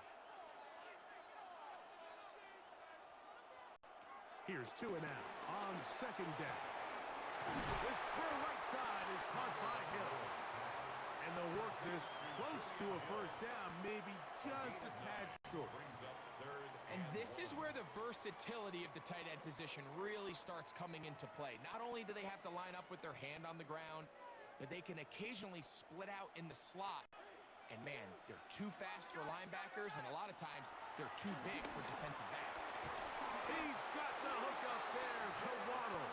Here's Tua now on 2nd down. This far right side is caught by Hill. And they'll work this close to a first down, maybe just a tad short. And this is where the versatility of the tight end position really starts coming into play. Not only do they have to line up with their hand on the ground, but they can occasionally split out in the slot. And man, they're too fast for linebackers, and a lot of times they're too big for defensive backs. He's got the hook up there to Waddle.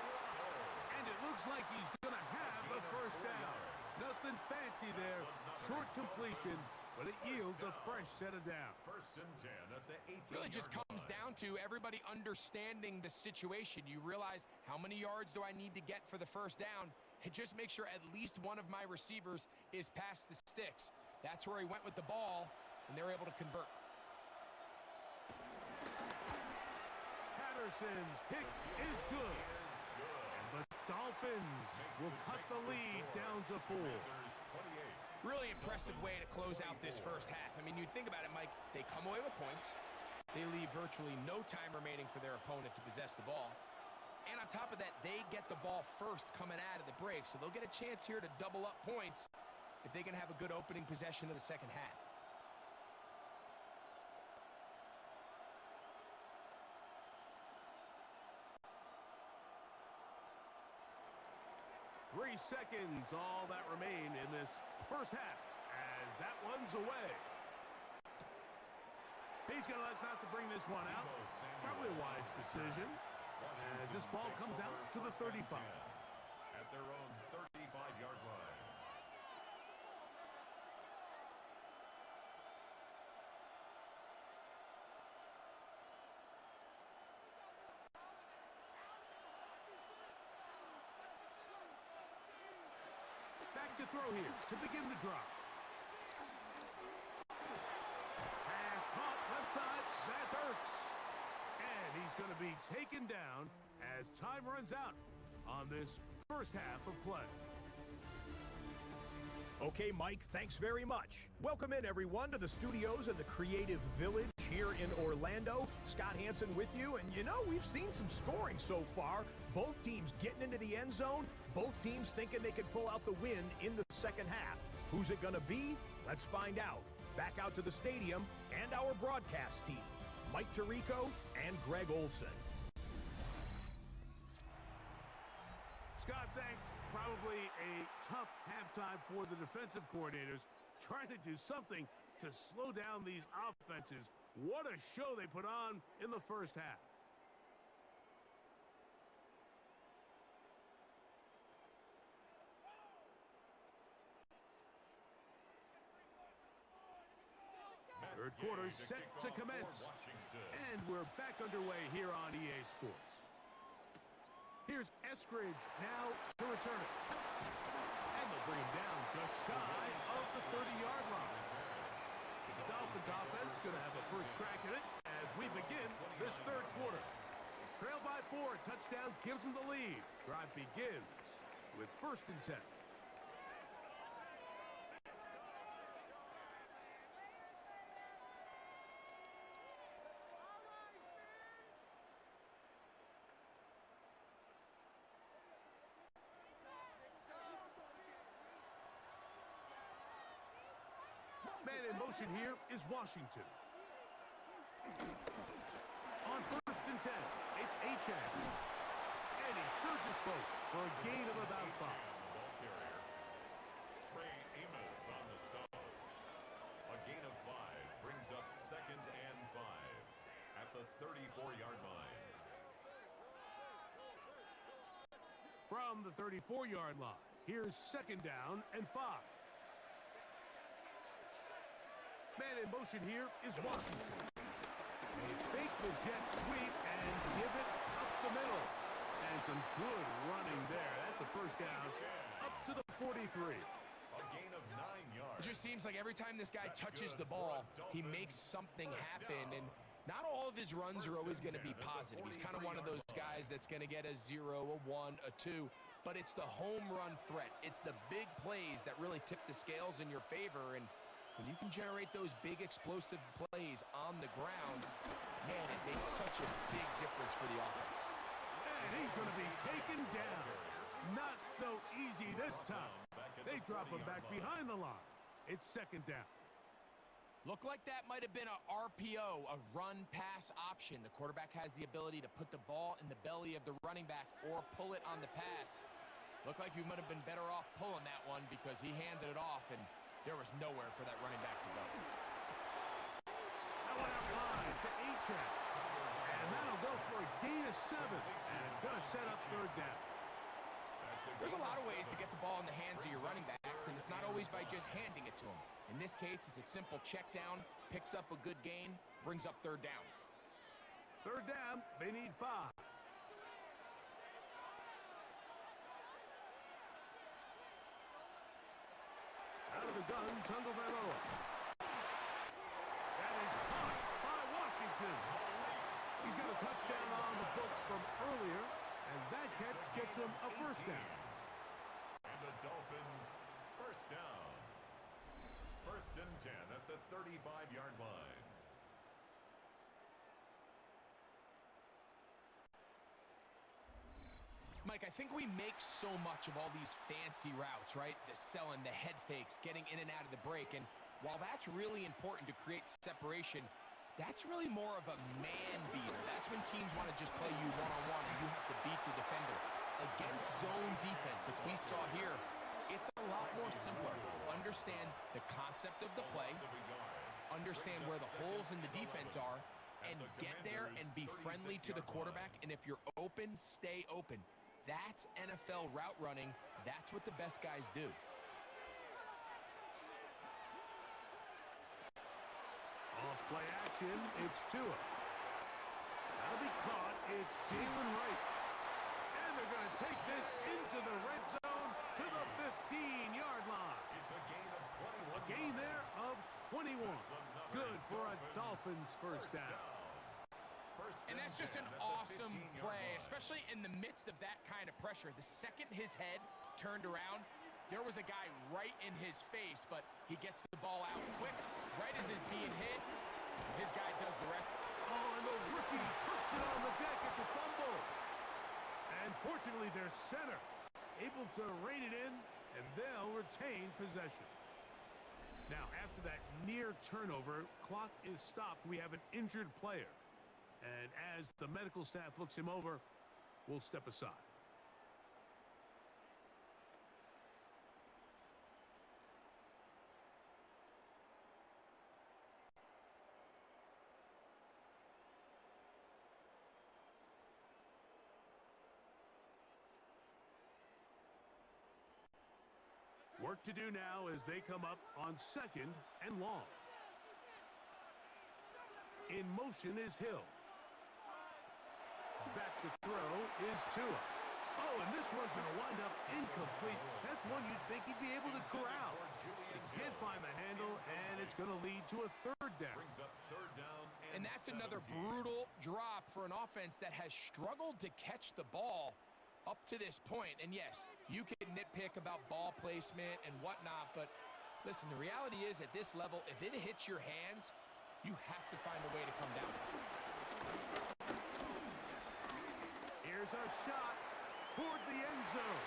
And it looks like he's going to have the first down. Nothing fancy there. Short completion, but it yields a fresh set of downs. 1st and 10 at the 18-yard Really just comes down to everybody understanding the situation. You realize how many yards do I need to get for the first down, and just make sure at least one of my receivers is past the sticks. That's where he went with the ball, and they're able to convert. Patterson's kick is good. And the Dolphins will cut the lead down to 4. Really impressive way to close out this first half. I mean, you think about it, Mike, they come away with points. They leave virtually no time remaining for their opponent to possess the ball. And on top of that, they get the ball first coming out of the break, so they'll get a chance here to double up points if they can have a good opening possession of the second half. Three seconds, all that remain in this first half as that one's away. He's going to elect not to bring this one out. Probably a wise decision as this ball comes out to the 35. At their own 35-yard line. Back to throw here to begin the drive. Pass caught left side. That's Ertz. And he's going to be taken down as time runs out on this first half of play. Okay, Mike, thanks very much. Welcome in, everyone, to the studios in the Creative Village here in Orlando. Scott Hansen with you, and you know, we've seen some scoring so far. Both teams getting into the end zone, both teams thinking they could pull out the win in the second half. Who's it going to be? Let's find out. Back out to the stadium and our broadcast team, Mike Tirico and Greg Olson. Scott, thanks. Probably a tough halftime for the defensive coordinators, trying to do something to slow down these offenses. What a show they put on in the first half. Third quarter set to commence. And we're back underway here on EA Sports. Here's Eskridge now to return it. And they'll bring him down just shy of the 30-yard line. The Dolphins offense going to have a first crack at it as we begin this third quarter. Trail by 4, touchdown gives them the lead. Drive begins with 1st and 10. Man in motion here is Washington. On 1st and 10, it's Achane. And he surges forward for a gain of about 5. Ball carrier. Trey Amos on the stop. A gain of 5 brings up 2nd and 5 at the 34-yard line. From the 34-yard line, here's 2nd down and 5. Man in motion here is Washington. They fake the jet sweep and give it up the middle. And some good running there. That's a 1st down up to the 43. A gain of 9 yards. It just seems like every time this guy touches the ball, he makes something happen. And not all of his runs are always going to be positive. He's kind of one of those guys that's going to get a 0, a 1, a 2. But it's the home run threat. It's the big plays that really tip the scales in your favor. And when you can generate those big explosive plays on the ground, man, it makes such a big difference for the offense. And he's going to be taken down. Not so easy this time. They drop him back behind the line. It's 2nd down. Looked like that might have been a RPO, a run-pass option. The quarterback has the ability to put the ball in the belly of the running back or pull it on the pass. Looked like he might have been better off pulling that one because he handed it off, and there was nowhere for that running back to go. That one out wide to Achane. And that'll go for a gain of 7. And it's going to set up 3rd down. There's a lot of ways to get the ball in the hands of your running backs, and it's not always by just handing it to them. In this case, it's a simple check down, picks up a good gain, brings up 3rd down. 3rd down, they need 5. Out of the gun, Tagovailoa. That is caught by Washington. He's got a touchdown on the books from earlier, and that catch gets him a 1st down. And the Dolphins 1st down. 1st and 10 at the 35-yard line. Mike, I think we make so much of all these fancy routes, right? The selling, the head fakes, getting in and out of the break. And while that's really important to create separation, that's really more of a man beater. That's when teams want to just play you one-on-one and you have to beat the defender. Against zone defense, like we saw here, it's a lot more simpler. Understand the concept of the play, understand where the holes in the defense are, and get there and be friendly to the quarterback. And if you're open, stay open. That's NFL route running. That's what the best guys do. Off play action, it's Tua. That'll be caught. It's Jalen Wright. And they're going to take this into the red zone to the 15-yard line. It's a gain of 21. A gain there of 21. Good for a Dolphins 1st down. And that's just an awesome play, especially in the midst of that kind of pressure. The second his head turned around, there was a guy right in his face, but he gets the ball out quick, right as he's being hit. His guy does the rest. Oh, and the rookie puts it on the deck. It's a fumble. And fortunately, their center able to rein it in, and they'll retain possession. Now, after that near turnover, clock is stopped. We have an injured player. And as the medical staff looks him over, we'll step aside. Work to do now as they come up on 2nd and long. In motion is Hill. Back to throw is Tua. Oh, and this one's going to wind up incomplete. That's one you'd think he'd be able to corral. He Can't find the handle, and it's going to lead to a third down. Brings up third down And that's 17. another brutal drop for an offense that has struggled to catch the ball up to this point. And yes, you can nitpick about ball placement and whatnot, but listen, the reality is at this level, if it hits your hands, you have to find a way to come down. Here's a shot toward the end zone.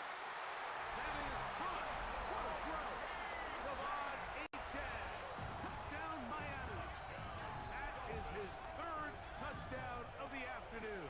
That is good. What a throw. Devon Achane. Touchdown, Miami. That is his third touchdown of the afternoon.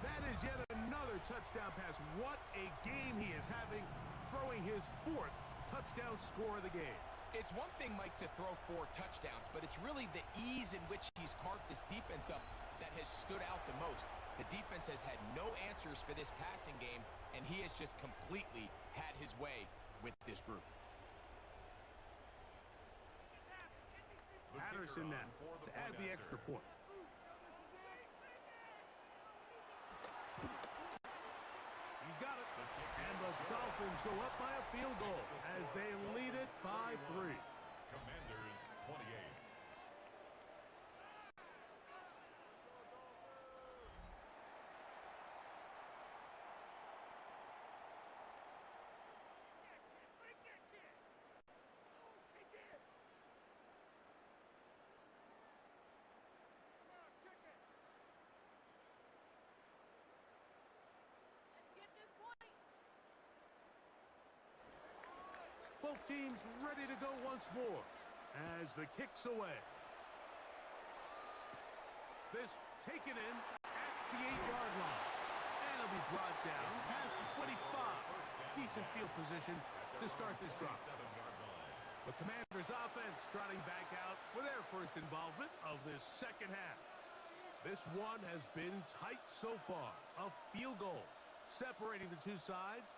That is yet another touchdown pass. What a game he is having, throwing his fourth touchdown score of the game. It's one thing, Mike, to throw 4 touchdowns, but it's really the ease in which he's carved this defense up that has stood out the most. The defense has had no answers for this passing game, and he has just completely had his way with this group. Patterson now to add the extra point. He's got it. And the Dolphins go up by a field goal as they lead it by 3. Commanders 28. Both teams ready to go once more as the kick's away. This taken in at the 8-yard line. And it'll be brought down past the 25. Decent field position to start this drive. The Commanders' offense trotting back out for their first involvement of this second half. This one has been tight so far. A field goal separating the two sides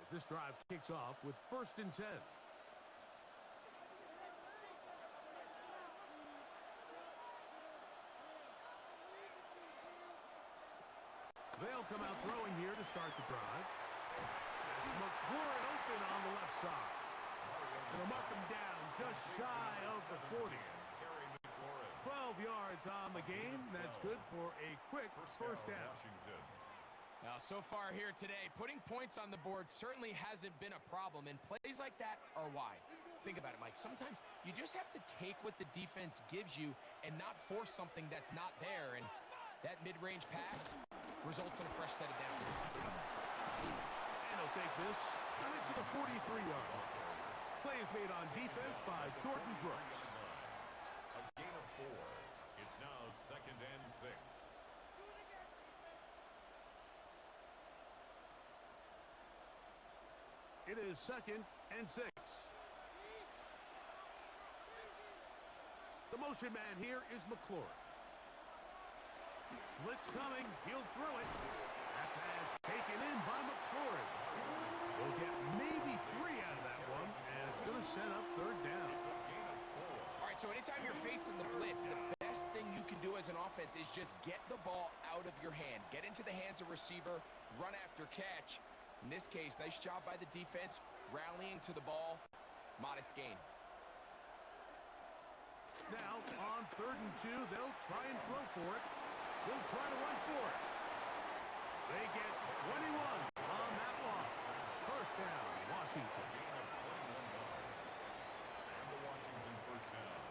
as this drive kicks off with 1st and 10. They'll come out throwing here to start the drive. That's McLaurin open on the left side. They'll mark him down just shy of the 40. 12 yards on the game. That's good for a quick first down. Now, so far here today, putting points on the board certainly hasn't been a problem, and plays like that are why. Think about it, Mike. Sometimes you just have to take what the defense gives you and not force something that's not there, and that mid-range pass results in a fresh set of downs. And he'll take this to the 43-yard line. Play is made on defense by Jordan Brooks. A gain of 4. It's now 2nd and 6. It is 2nd and 6. The motion man here is McLaurin. Blitz coming. He'll throw it. That pass taken in by McLaurin. He'll get maybe 3 out of that one, and it's going to set up 3rd down. All right, so anytime you're facing the blitz, the best thing you can do as an offense is just get the ball out of your hand. Get into the hands of receiver, run after catch. In this case, nice job by the defense, rallying to the ball. Modest gain. Now, on 3rd and 2, they'll try and throw for it. They'll try to run for it. They get 21 on that one. 1st down, Washington. And the Washington 1st down.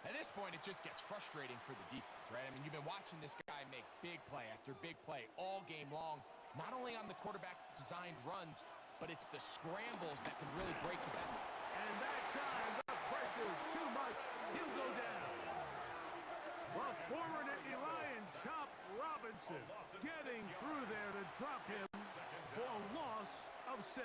At this point, it just gets frustrating for the defense, right? I mean, you've been watching this guy make big play after big play all game long, not only on the quarterback-designed runs, but it's the scrambles that can really break the back. And that time, the pressure too much. He'll go down. Well, former Nittany Lion, Chop Robinson, getting through there to drop him for a loss of 6.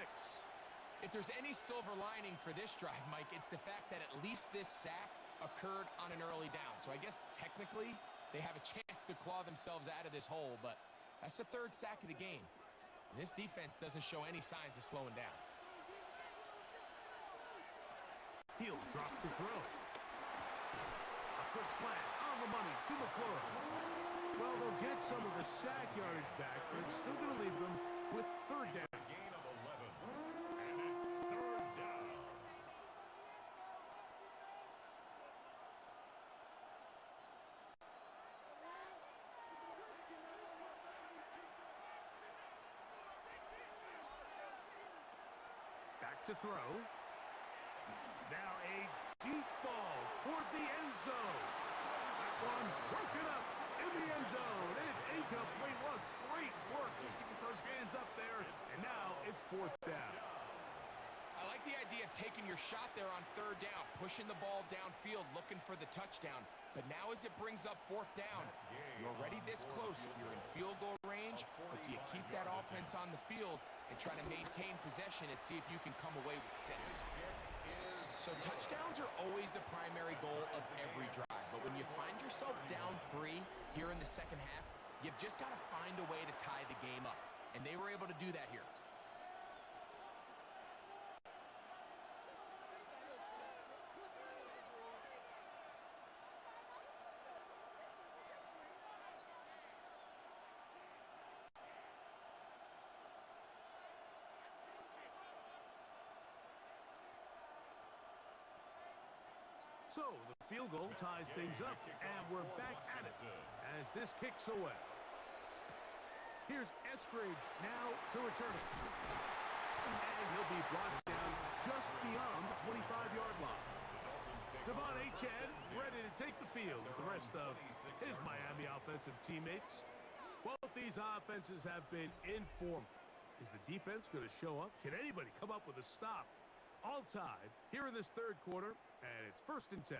If there's any silver lining for this drive, Mike, it's the fact that at least this sack occurred on an early down. So I guess technically they have a chance to claw themselves out of this hole, but that's the 3rd sack of the game. And this defense doesn't show any signs of slowing down. He'll drop to throw. A quick slant on the money to McClure. Well, they'll get some of the sack yardage back, but it's still going to leave them with third down. A gain of 11, and it's third down. Back to throw. Now a deep ball toward the end zone. That one broken up in the end zone. And it's incomplete. What great work just to get those hands up there. And now it's fourth down. I like the idea of taking your shot there on third down, pushing the ball downfield, looking for the touchdown. But now as it brings up fourth down, you're already this close. You're in field goal range, but do you keep that offense on the field and try to maintain possession and see if you can come away with 6? So touchdowns are always the primary goal of every drive. But when you find yourself down 3 here in the second half, you've just got to find a way to tie the game up. And they were able to do that here. So the field goal ties things up, and we're back at it as this kicks away. Here's Eskridge now to return it. And he'll be brought down just beyond the 25-yard line. Devon Achane ready to take the field with the rest of his Miami offensive teammates. Both these offenses have been in form. Is the defense going to show up? Can anybody come up with a stop? All tied here in this third quarter, and it's 1st and 10.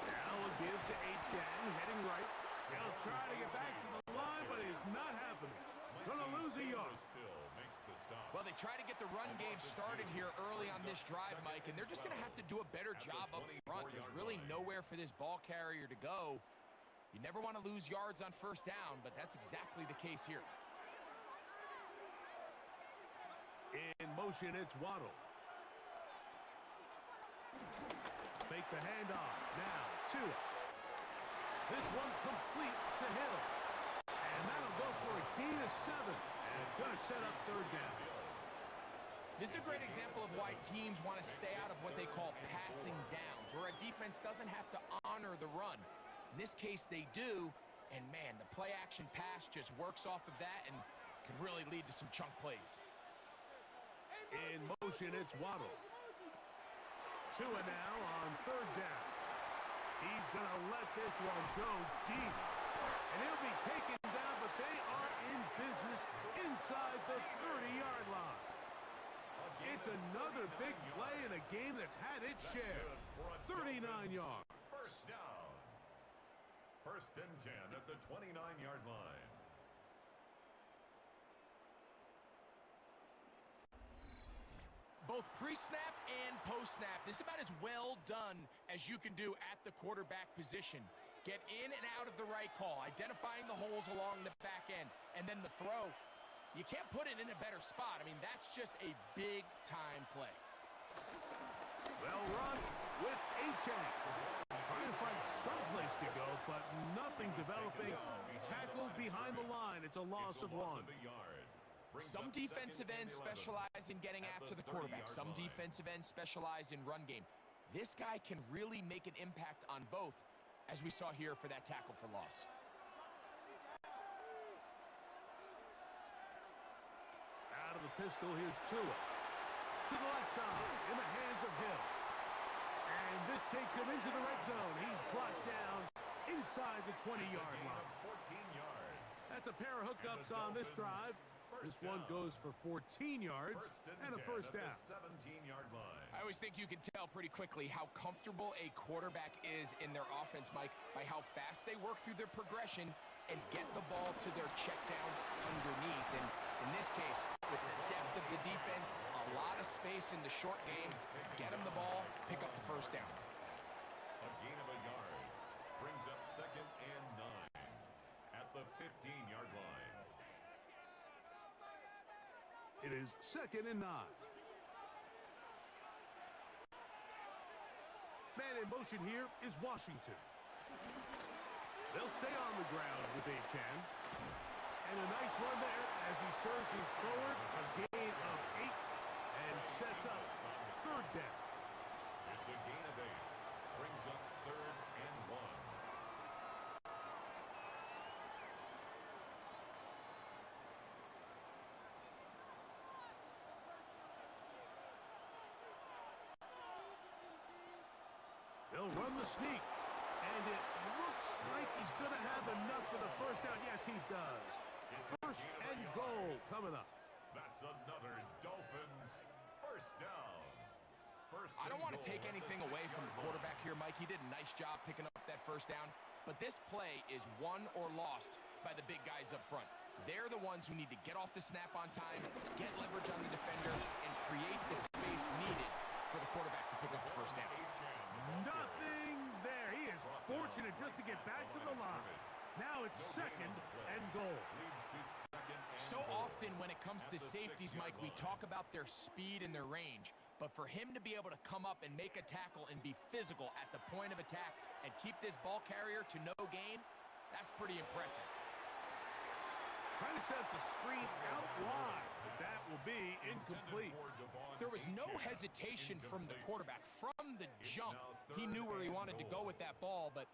Now a give to Achane, heading right. He'll try to get back to the line, but it's not happening. Gonna lose a yard. Well, they try to get the run game started here early on this drive, Mike, and they're just going to have to do a better job up front. There's really nowhere for this ball carrier to go. You never want to lose yards on first down, but that's exactly the case here. In motion, it's Waddle. Fake the handoff. Now, Tua. This one complete to Hill. And that'll go for a gain of 7. And it's going to set up third down. This is a great example of why teams want to stay out of what they call passing downs, where a defense doesn't have to honor the run. In this case, they do, and man, the play-action pass just works off of that and can really lead to some chunk plays. In motion, it's Waddle. Tua now on third down. He's going to let this one go deep. And he'll be taken down, but they are in business inside the 30-yard line. It's another big play in a game that's had its share. 39 yards. First down. 1st and 10 at the 29-yard line. Both pre-snap and post-snap, this is about as well done as you can do at the quarterback position. Get in and out of the right call, identifying the holes along the back end, and then the throw. You can't put it in a better spot. I mean, that's just a big-time play. Well run with Achane. Trying to find some place to go, but nothing developing. Tackled behind the line. It's a loss of 1. Some defensive ends specialize in getting after the quarterback. Some defensive ends specialize in run game. This guy can really make an impact on both, as we saw here for that tackle for loss. Out of the pistol, here's Tua. To the left side, in the hands of Hill. And this takes him into the red zone. He's brought down inside the 20-yard line. 14 yards. That's a pair of hookups on this drive. This one goes for 14 yards and a first down. 17-yard line. I always think you can tell pretty quickly how comfortable a quarterback is in their offense, Mike, by how fast they work through their progression and get the ball to their check down underneath. And in this case, with the depth of the defense, a lot of space in the short game, get them the ball, pick up the first down. A gain of a yard. It is 2nd and 9. Man in motion here is Washington. They'll stay on the ground with Achan. And a nice run there as he surges forward. A gain of 8 and sets up 3rd down. It's a gain of 8. Brings up 3rd and 1. They'll run the sneak. And it looks like he's going to have enough for the 1st down. Yes, he does. 1st and goal coming up. That's another Dolphins 1st down. I don't want to take anything away from the quarterback here, Mike. He did a nice job picking up that 1st down. But this play is won or lost by the big guys up front. They're the ones who need to get off the snap on time, get leverage on the defender, and create the space needed for the quarterback to pick up the 1st down. Nothing there. He is fortunate just to get back to the line. Now it's 2nd and goal. So often when it comes to safeties, Mike, we talk about their speed and their range. But for him to be able to come up and make a tackle and be physical at the point of attack and keep this ball carrier to no gain, that's pretty impressive. Trying to set the screen out wide, but that will be incomplete. There was no hesitation from the quarterback. From the jump, he knew where he wanted to go with that ball, but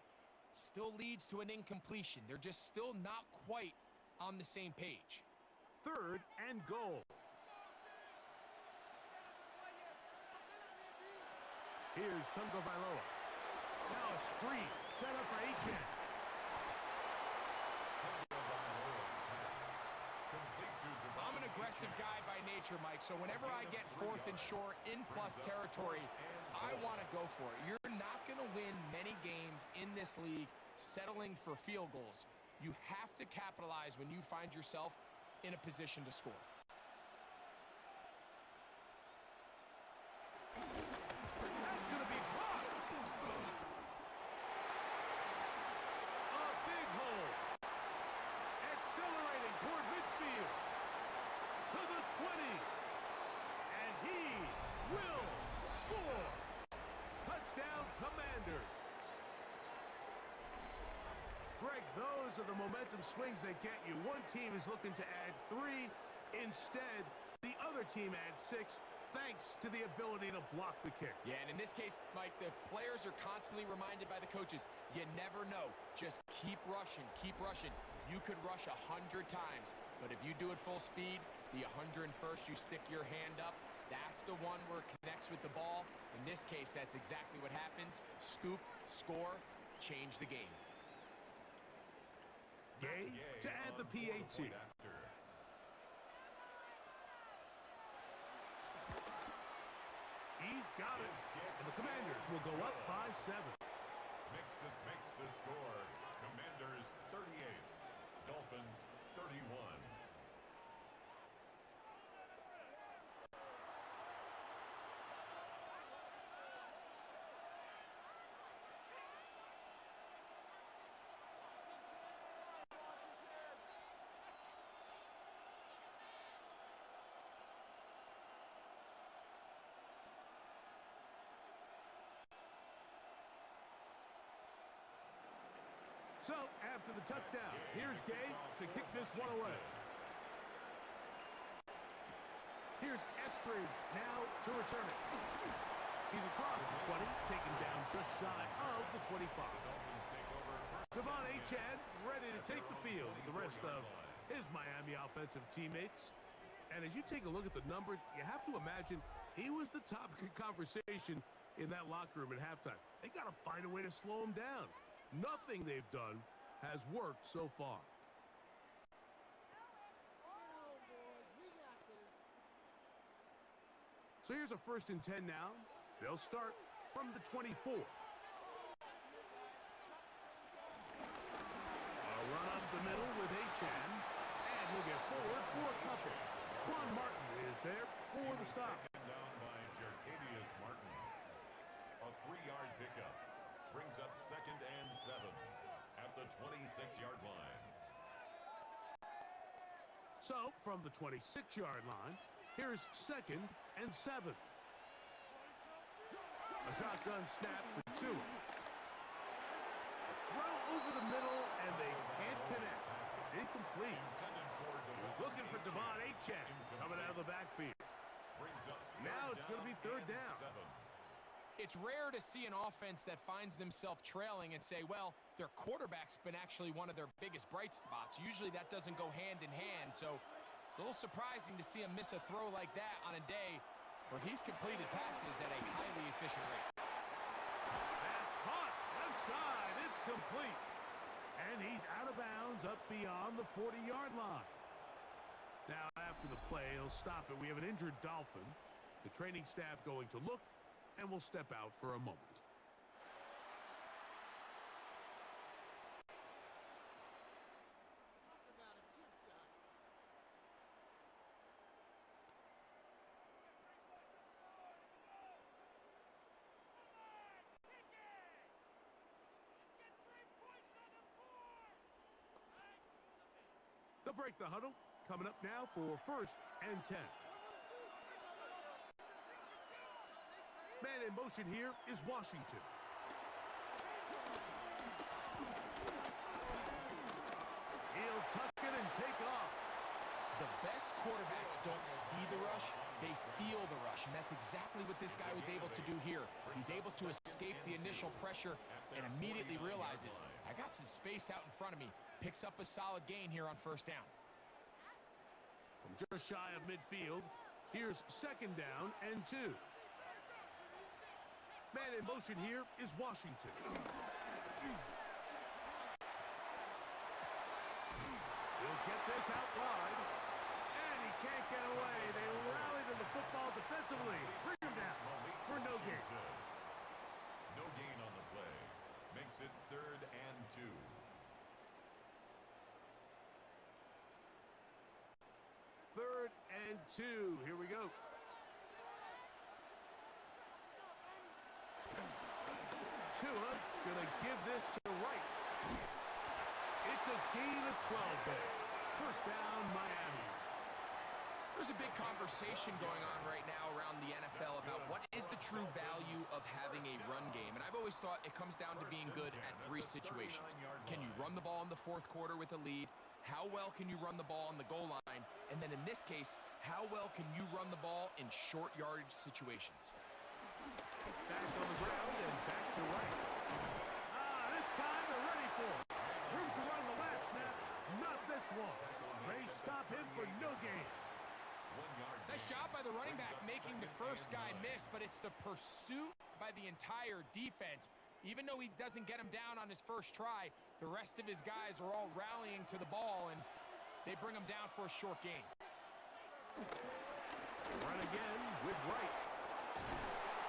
still leads to an incompletion. They're just still not quite on the same page. 3rd and goal. Here's Tungo Vailoa. Now a screen set up for Achan. I'm an aggressive guy by nature, Mike, so whenever I get 4th and short in plus territory, I want to go for it. You're not going to win many games in this league settling for field goals. You have to capitalize when you find yourself in a position to score. That's going to be blocked. A big hole. Accelerating toward midfield. To the 20. And he will score. Touchdown, Commanders. Greg, those are the momentum swings that get you. One team is looking to add 3. Instead, the other team adds 6, thanks to the ability to block the kick. Yeah, and in this case, Mike, the players are constantly reminded by the coaches, you never know. Just keep rushing, keep rushing. You could rush 100 times, but if you do it full speed, the 101st, you stick your hand up. That's the one where it connects with the ball. In this case, that's exactly what happens. Scoop, score, change the game. Gay to add the PAT. He's got it. And the Commanders will go up by 7. Makes the score. Commanders 38. Dolphins 31. So, after the touchdown, here's Gay to kick this one away. Here's Eskridge now to return it. He's across the 20, taken down just shy of the 25. Devon Achan ready to take the field with the rest of his Miami offensive teammates. And as you take a look at the numbers, you have to imagine he was the topic of conversation in that locker room at halftime. They got to find a way to slow him down. Nothing they've done has worked so far. So here's a 1st and 10 now. They'll start from the 24. A run up the middle with Achan. And he'll get forward for a couple. Quan Martin is there for the stop. Down by Jertavius Martin. A 3-yard pickup. Brings up 2nd and 7 at the 26-yard line. So, from the 26-yard line, Here's 2nd and 7. A shotgun snap for Tua. Throw over the middle, and they can't connect. It's incomplete. He was looking for Devon Achane coming out of the backfield. Now it's going to be 3rd down. It's rare to see an offense that finds themselves trailing and say, well, their quarterback's been actually one of their biggest bright spots. Usually that doesn't go hand in hand, so it's a little surprising to see him miss a throw like that on a day where he's completed passes at a highly efficient rate. That's caught. Left side. It's complete. And he's out of bounds up beyond the 40-yard line. Now, after the play, he'll stop it. We have an injured Dolphin. The training staff going to look, and we'll step out for a moment. They'll break the huddle. Coming up now for 1st and 10. Man in motion here is Washington. He'll tuck it and take off. The best quarterbacks don't see the rush, they feel the rush, and that's exactly what this guy was able to do here. He's able to escape the initial pressure and immediately realizes, I got some space out in front of me. Picks up a solid gain here on 1st down. From just shy of midfield, here's 2nd down and 2. Man in motion here is Washington. He'll get this out wide, and he can't get away. They rally to the football defensively. Bring him down for no gain. No gain on the play. Makes it 3rd and 2. Third and 2. Here we go. Tua gonna give this to Wright. It's a gain of 12 there. 1st down, Miami. There's a big conversation going on right now around the NFL about what is the true value of having a run game. And I've always thought it comes down to being good at 3 situations. Can you run the ball in the 4th quarter with a lead? How well can you run the ball on the goal line? And then in this case, how well can you run the ball in short yardage situations? Back on the ground and back to Wright. This time they're ready for it. Room to run the last snap. Not this one. They stop him for no gain. Nice job by the running back making the first guy miss, but it's the pursuit by the entire defense. Even though he doesn't get him down on his first try, the rest of his guys are all rallying to the ball, and they bring him down for a short gain. Run again with Wright.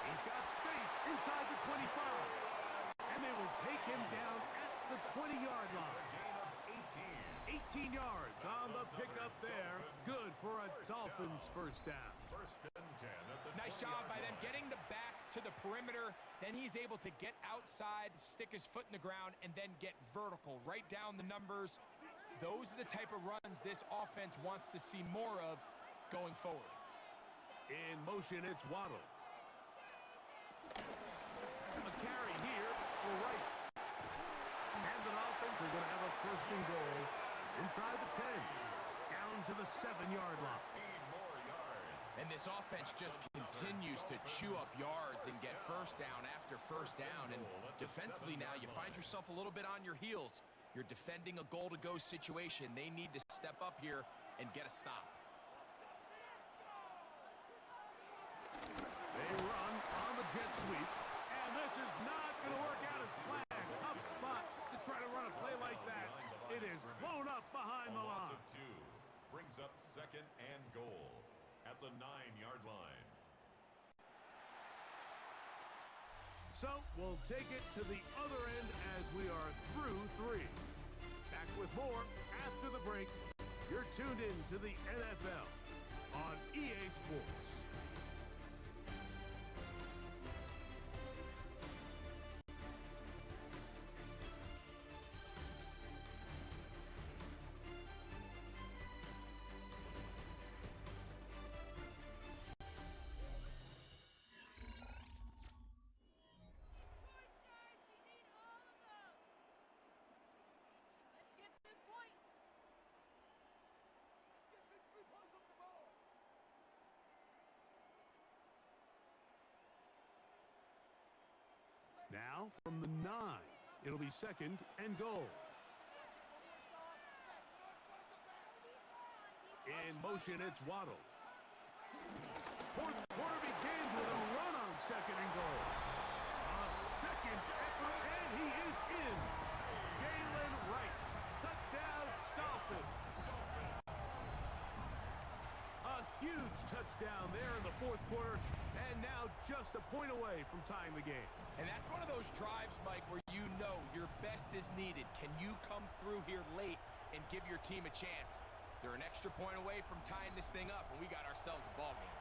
He's got space inside the 25. And they will take him down at the 20-yard line. 18 yards on the pickup there. Good for a Dolphins 1st down. 1st and 10 at the Nice job by them getting the back to the perimeter. Then he's able to get outside, stick his foot in the ground, and then get vertical. Right down the numbers. Those are the type of runs this offense wants to see more of going forward. In motion, it's Waddle. A carry here for Wright. And the Dolphins are going to have a 1st and goal. It's inside the 10. Down to the 7-yard line. 15 more yards. And this offense just continues to chew up yards and get 1st down after 1st down. And defensively now, you find yourself a little bit on your heels. You're defending a goal-to-go situation. They need to step up here and get a stop. They run on the jet sweep. And this is not going to work out as planned. Tough spot to try to run a play like that. It is blown up behind the Loss line. of 2 brings up 2nd and goal at the 9-yard line. So we'll take it to the other end as we are through 3. Back with more after the break. You're tuned in to the NFL on EA Sports. Now from the 9. It'll be second and goal. In motion, it's Waddle. Fourth quarter begins with a run on second and goal. A second effort, and he is in. Jalen Wright. Touchdown, Dolphins. A huge touchdown there in the fourth quarter, and now just a point away from tying the game. And that's one of those drives, Mike, where you know your best is needed. Can you come through here late and give your team a chance? They're an extra point away from tying this thing up, and we got ourselves a ball game.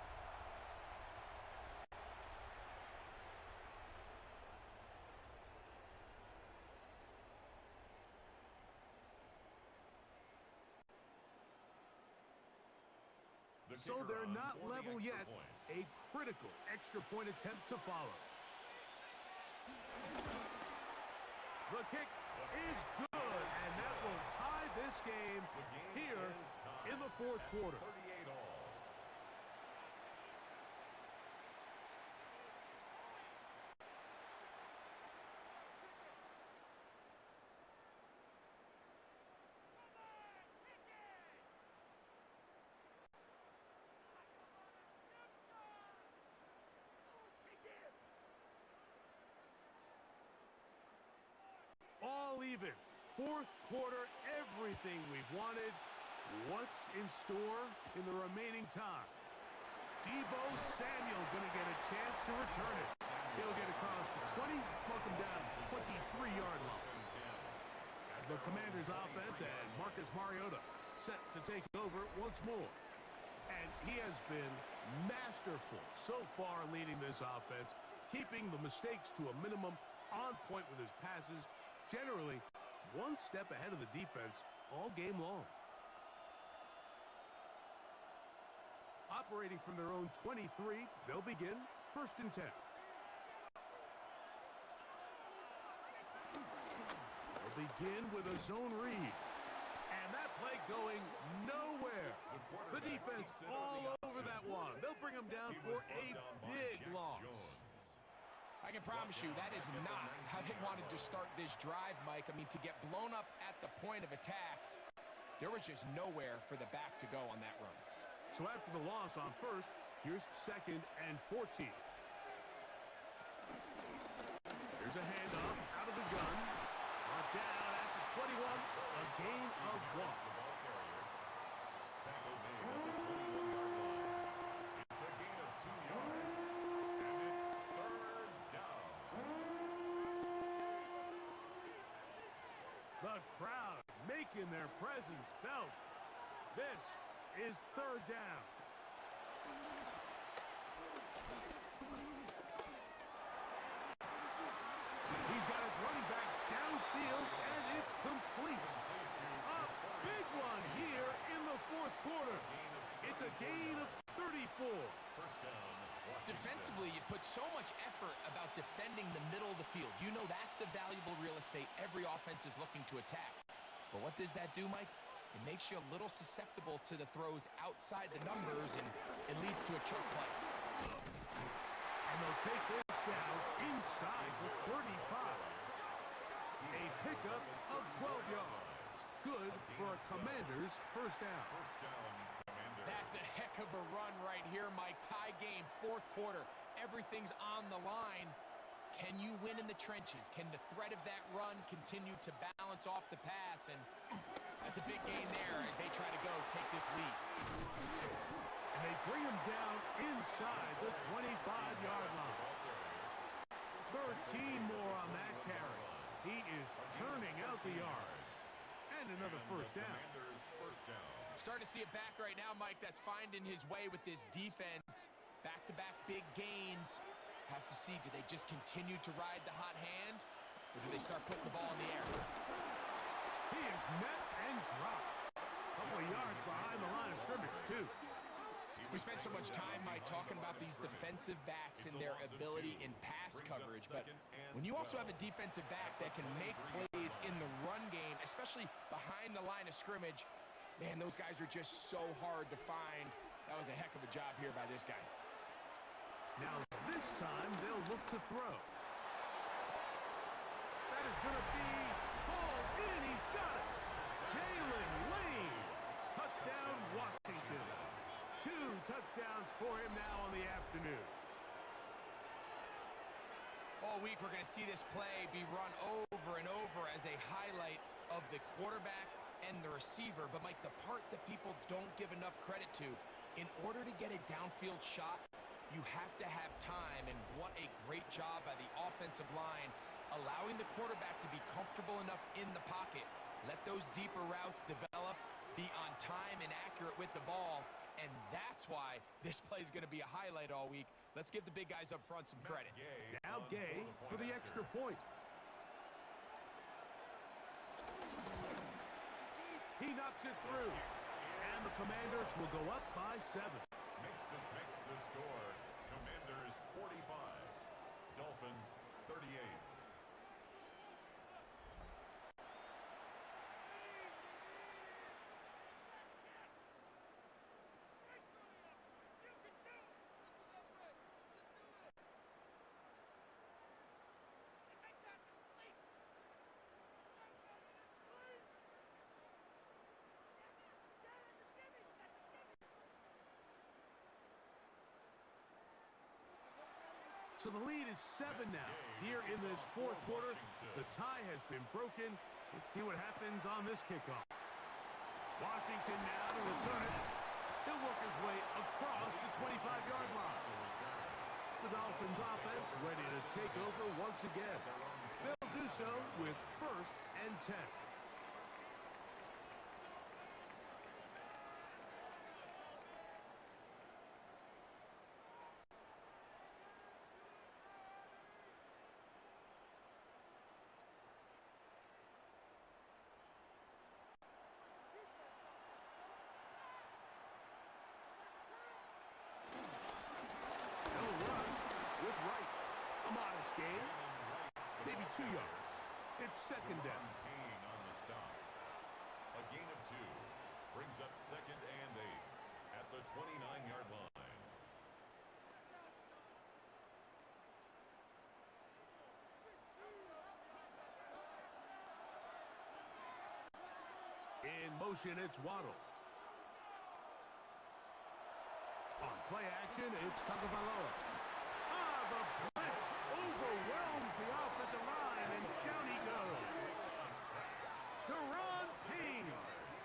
So they're not level yet. A critical extra point attempt to follow. The kick is good, and that will tie this game here in the fourth quarter. 38 all. All even. Fourth quarter, everything we've wanted. What's in store in the remaining time? Deebo Samuel going to get a chance to return it. He'll get across the 20, welcome down to 23-yard line. The Commanders' offense and Marcus Mariota set to take over once more. And he has been masterful so far leading this offense, keeping the mistakes to a minimum, on point with his passes, generally one step ahead of the defense all game long. Operating from their own 23, they'll begin first and 10. They'll begin with a zone read. And that play going nowhere. The defense all over that one. They'll bring him down for a big loss. I can promise you that is not how they wanted to start this drive, Mike. I mean, to get blown up at the point of attack, there was just nowhere for the back to go on that run. So after the loss on first, here's second and 14. Here's a handoff out of the gun. Brought down at the 21, a gain of 1. Tackled in at the 21-yard line. It's a gain of 2 yards, and it's third down. The crowd making their presence felt. This is third down. He's got his running back downfield, and it's complete. A big one here in the fourth quarter. It's a gain of 34. First down, Washington. Defensively, you put so much effort about defending the middle of the field. You know that's the valuable real estate every offense is looking to attack. But what does that do, Mike? It makes you a little susceptible to the throws outside the numbers, and it leads to a choke play. And they'll take this down inside the 35. A pickup of 12 yards. Good for a Commander's first down. First down, Commander. That's a heck of a run right here, Mike. Tie game, fourth quarter. Everything's on the line. Can you win in the trenches? Can the threat of that run continue to balance off the pass? And that's a big gain there as they try to go take this lead. And they bring him down inside the 25-yard line. 13 more on that carry. He is churning out the yards. And another first down. Commander's first down. Starting to see it back right now, Mike. That's finding his way with this defense. Back-to-back big gains. Have to see, do they just continue to ride the hot hand, or do they start putting the ball in the air? He is met and dropped. A couple of yards behind the line of scrimmage, too. We spent so much time, Mike, talking about these defensive backs and their ability in pass coverage, but when you also have a defensive back that can make plays in the run game, especially behind the line of scrimmage, man, those guys are just so hard to find. That was a heck of a job here by this guy. Now, this time, they'll look to throw. That is going to be pulled in. He's got it. Jalen Lane. Touchdown, Washington. 2 touchdowns for him now on the afternoon. All week, we're going to see this play be run over and over as a highlight of the quarterback and the receiver. But, Mike, the part that people don't give enough credit to, in order to get a downfield shot, you have to have time. And what a great job by the offensive line, allowing the quarterback to be comfortable enough in the pocket. Let those deeper routes develop, be on time and accurate with the ball. And that's why this play is going to be a highlight all week. Let's give the big guys up front some credit. Now Gay for the extra point. He knocks it through. And the Commanders will go up by 7. Makes the score. Commanders 45. Dolphins 38. So the lead is 7 now. Here in this fourth quarter, the tie has been broken. Let's see what happens on this kickoff. Washington now to return it. He'll work his way across the 25-yard line. The Dolphins offense ready to take over once again. They'll do so with 1st and 10. Maybe 2 yards. It's 2nd down. On the stop. A gain of 2 brings up 2nd and 8 at the 29-yard line. In motion, it's Waddle. On play action, it's Tagovailoa. The blitz overwhelms the offensive line, and down he goes. Deron Payne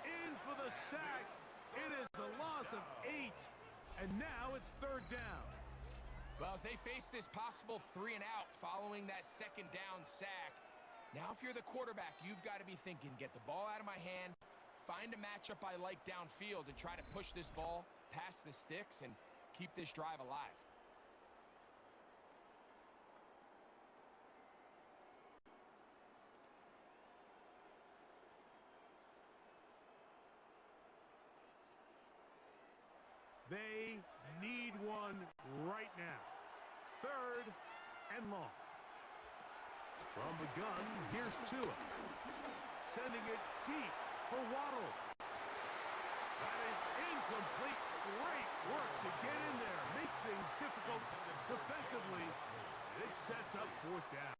in for the sack. It is a loss of 8, and now it's 3rd down. Well, as they face this possible 3 and out following that 2nd down sack, now if you're the quarterback, you've got to be thinking, get the ball out of my hand, find a matchup I like downfield, and try to push this ball past the sticks and keep this drive alive. They need one right now. 3rd and long. From the gun, here's Tua. Sending it deep for Waddle. That is incomplete. Great work to get in there. Make things difficult defensively. It sets up 4th down.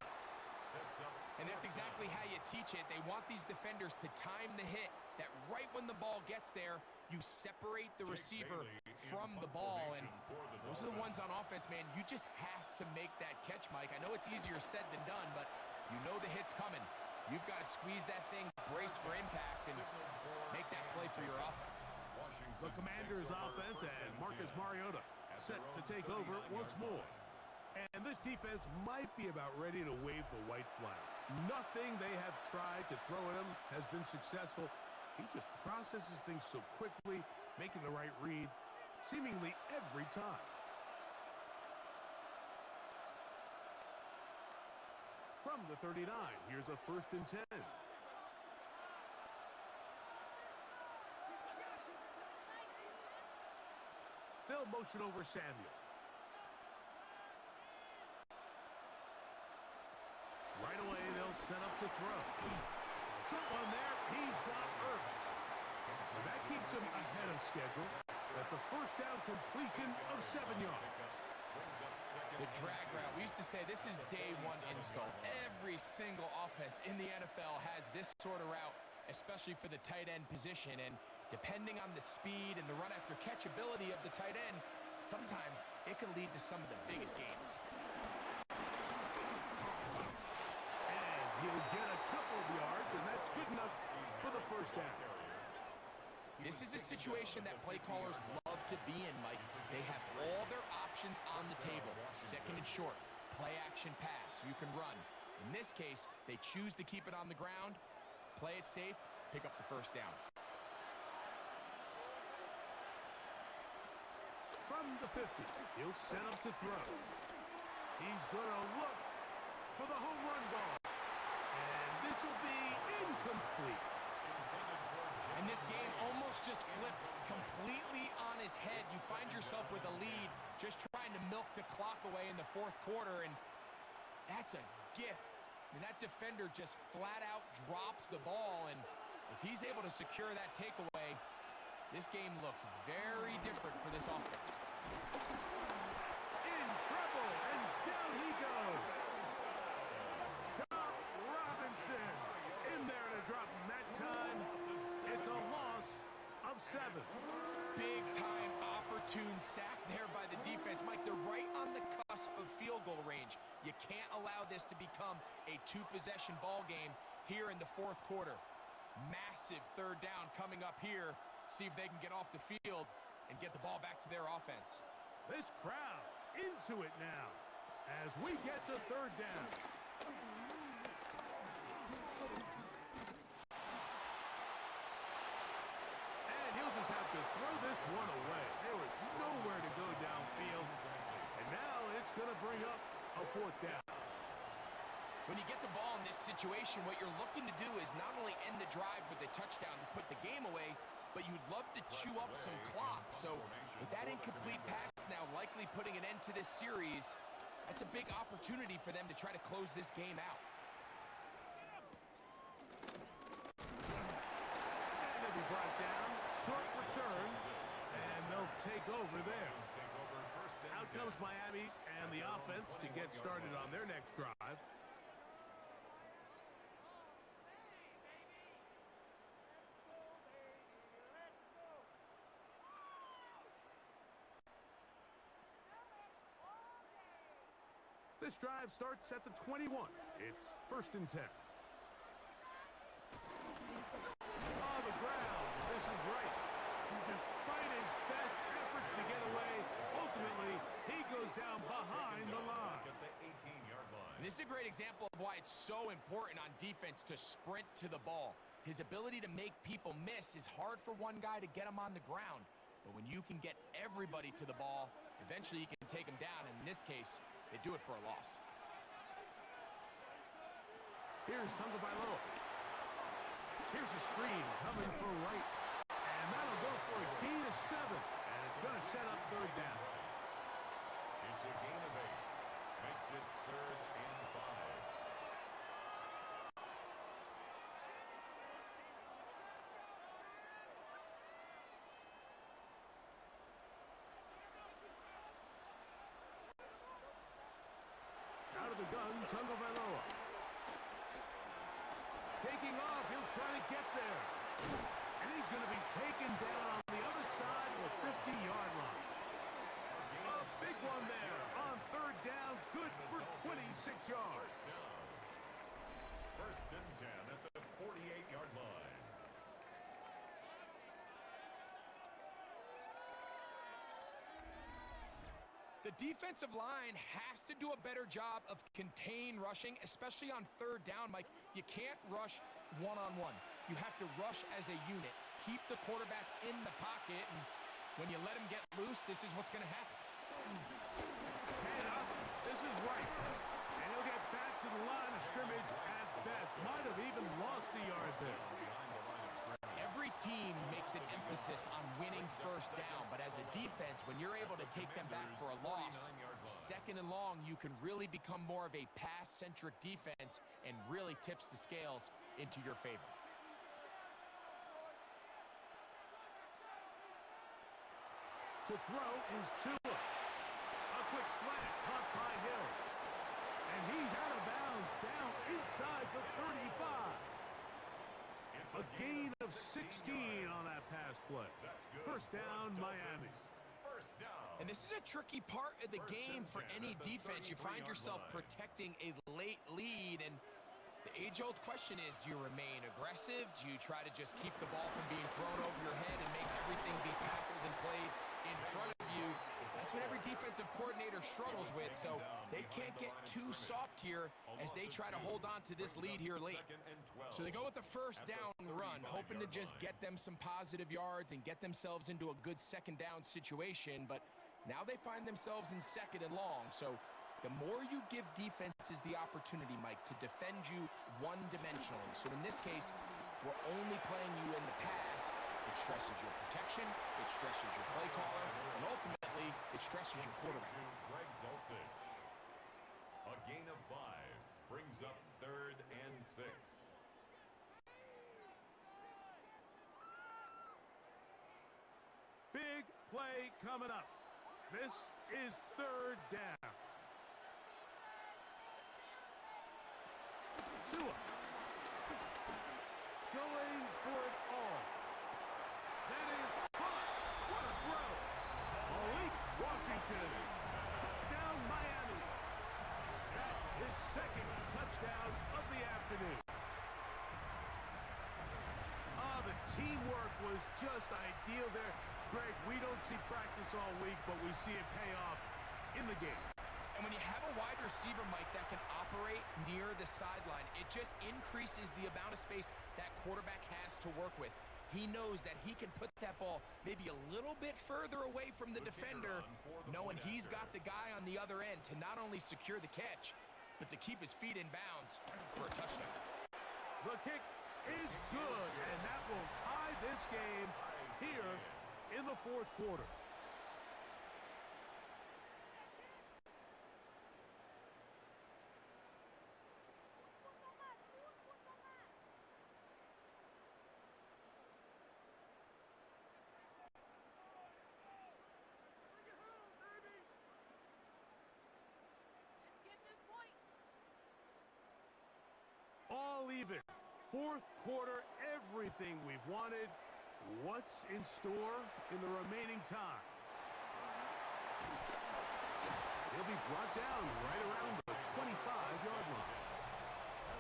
And that's exactly how you teach it. They want these defenders to time the hit, that right when the ball gets there, you separate the receiver from the ball. And those are the ones on offense, man. You just have to make that catch, Mike. I know it's easier said than done, but you know the hit's coming. You've got to squeeze that thing, brace for impact, and make that play for your offense. The Commanders' offense and Marcus Mariota set to take over once more. And this defense might be about ready to wave the white flag. Nothing they have tried to throw at him has been successful. He just processes things so quickly, making the right read seemingly every time. From the 39, here's a 1st and 10. They'll motion over Samuel. Right away, they'll set up to throw. Short one there. He's got Ertz. And that keeps him ahead of schedule. That's a 1st down completion of 7 yards. The drag route. We used to say this is day one install. Every single offense in the NFL has this sort of route, especially for the tight end position. And depending on the speed and the run after catch ability of the tight end, sometimes it can lead to some of the biggest gains. And he'll get a couple of yards, and that's good enough for the first down. This is a situation that play callers love to be in, Mike. They have all their options on the table. Second and short, play action pass, you can run. In this case, they choose to keep it on the ground, play it safe, pick up the first down. From the 50, he'll set up to throw. He's going to look for the home run ball. And this will be incomplete. And this game almost just flipped completely on his head. You find yourself with a lead, just trying to milk the clock away in the fourth quarter, and that's a gift. I mean, that defender just flat out drops the ball, and if he's able to secure that takeaway, this game looks very different for this offense. In trouble, and down he goes. Chop Robinson in there to drop him that time. It's a loss of 7. Big time opportune sack there by the defense. Mike, they're right on the cusp of field goal range. You can't allow this to become a two-possession ball game here in the fourth quarter. Massive third down coming up here. See if they can get off the field and get the ball back to their offense. This crowd into it now as we get to third down. And he'll just have to throw this one away. There was nowhere to go downfield. And now it's going to bring up a fourth down. When you get the ball in this situation, what you're looking to do is not only end the drive with a touchdown to put the game away, but you'd love to chew up some clock. So with that incomplete pass now likely putting an end to this series, that's a big opportunity for them to try to close this game out. And they'll be brought down. Short return. And they'll take over there. Out comes Miami and the offense to get started on their next drive. This drive starts at the 21. It's 1st and 10. On the ground. This is right. Despite his best efforts to get away, ultimately, he goes down behind the line. At the 18-yard line. And this is a great example of why it's so important on defense to sprint to the ball. His ability to make people miss is hard for one guy to get him on the ground. But when you can get everybody to the ball, eventually you can take him down. And in this case, they do it for a loss. Here's Tagovailoa. Here's a screen coming for right. And that'll go for a gain of 7. And it's going to set up third down. It's a gain of 8. Makes it 3rd and 5. Out of the gun, Tagovailoa. Taking off, he'll try to get there. And he's going to be taken down on the other side of the 50-yard line. A big one there on third down, good for 26 yards. 1st and 10 at the 48-yard line. The defensive line has to do a better job of contain rushing, especially on third down, Mike. You can't rush one-on-one. You have to rush as a unit. Keep the quarterback in the pocket, and when you let him get loose, this is what's going to happen. Head up. This is right. And he'll get back to the line of scrimmage at best. Might have even lost a yard there. Every team makes an emphasis on winning first down, but as a defense, when you're able to take them back for a loss, 2nd and long, you can really become more of a pass-centric defense and really tips the scales into your favor. To throw is Tua. A quick slant, caught by Hill. And he's out of bounds, down inside the 35. A gain of 16 on that pass play. First down, Miami. And this is a tricky part of the game for any defense. You find yourself protecting a late lead, and the age-old question is, do you remain aggressive? Do you try to just keep the ball from being thrown over your head and make everything be tackled and played in front of you? That's what every defensive coordinator struggles with, so they can't get too soft here as they try to hold on to this lead here late. So they go with the first down run, hoping to just get them some positive yards and get themselves into a good second down situation, but now they find themselves in second and long. So the more you give defenses the opportunity, Mike, to defend you one-dimensionally. So in this case, we're only playing you in the pass. It stresses your protection, it stresses your play caller, and ultimately, it stresses your quarterback. Greg Dulcich. A gain of 5 brings up 3rd and 6. Big play coming up. This is 3rd down. Tua going for it all. That is caught. What a throw. Malik Washington. Touchdown Miami. That is second touchdown of the afternoon. The teamwork was just ideal there. Greg, we don't see practice all week, but we see it pay off in the game. And when you have a wide receiver, Mike, that can operate near the sideline, it just increases the amount of space that quarterback has to work with. He knows that he can put that ball maybe a little bit further away from the defender, knowing he's got the guy on the other end to not only secure the catch, but to keep his feet in bounds for a touchdown. The kick is good, and that will tie this game here in the 4th quarter. All even. 4th quarter, everything we've wanted. What's in store in the remaining time? He'll be brought down right around the 25-yard line.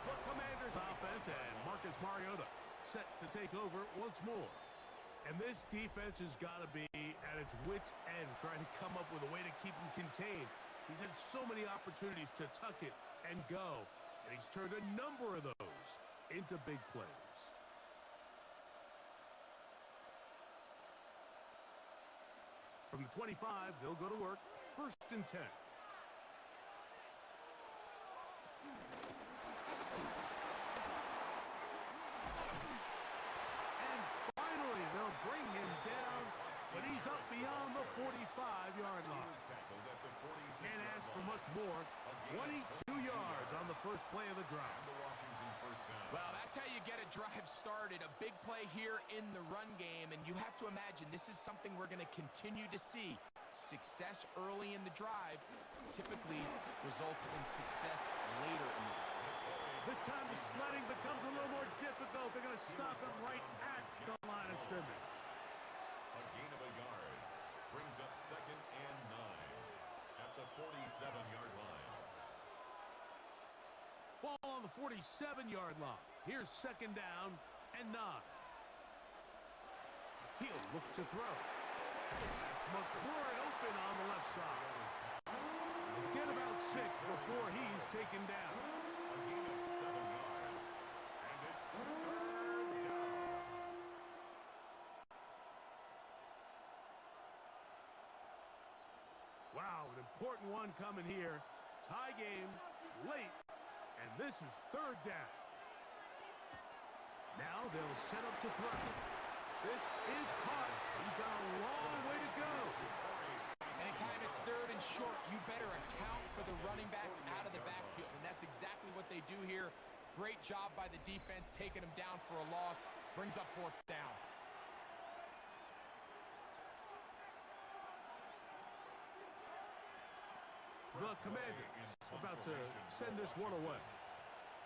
The Commanders' offense and Marcus Mariota set to take over once more. And this defense has got to be at its wits' end, trying to come up with a way to keep him contained. He's had so many opportunities to tuck it and go, and he's turned a number of those into big plays. From the 25, they'll go to work. 1st and 10. And finally, they'll bring him down, but he's up beyond the 45-yard line. Can't ask for much more. 22 yards on the first play of the drive. Well, that's how you get a drive started. A big play here in the run game, and you have to imagine this is something we're going to continue to see. Success early in the drive typically results in success later in the drive. This time the sledding becomes a little more difficult. They're going to stop him right at the line of scrimmage. A gain of a yard brings up 2nd and 9 at the 47-yard line. Ball on the 47-yard line. Here's 2nd down and 9. He'll look to throw. That's McLaurin open on the left side. He'll get about 6 before he's taken down. A gain of 7 yards. And it's 3rd down. Wow, an important one coming here. Tie game, late, and this is 3rd down. Now they'll set up to throw. This is caught. He's got a long way to go. Anytime it's 3rd and short, you better account for the running back out of the backfield, and that's exactly what they do here. Great job by the defense, taking him down for a loss. Brings up 4th down. The Commanders about to send this one away.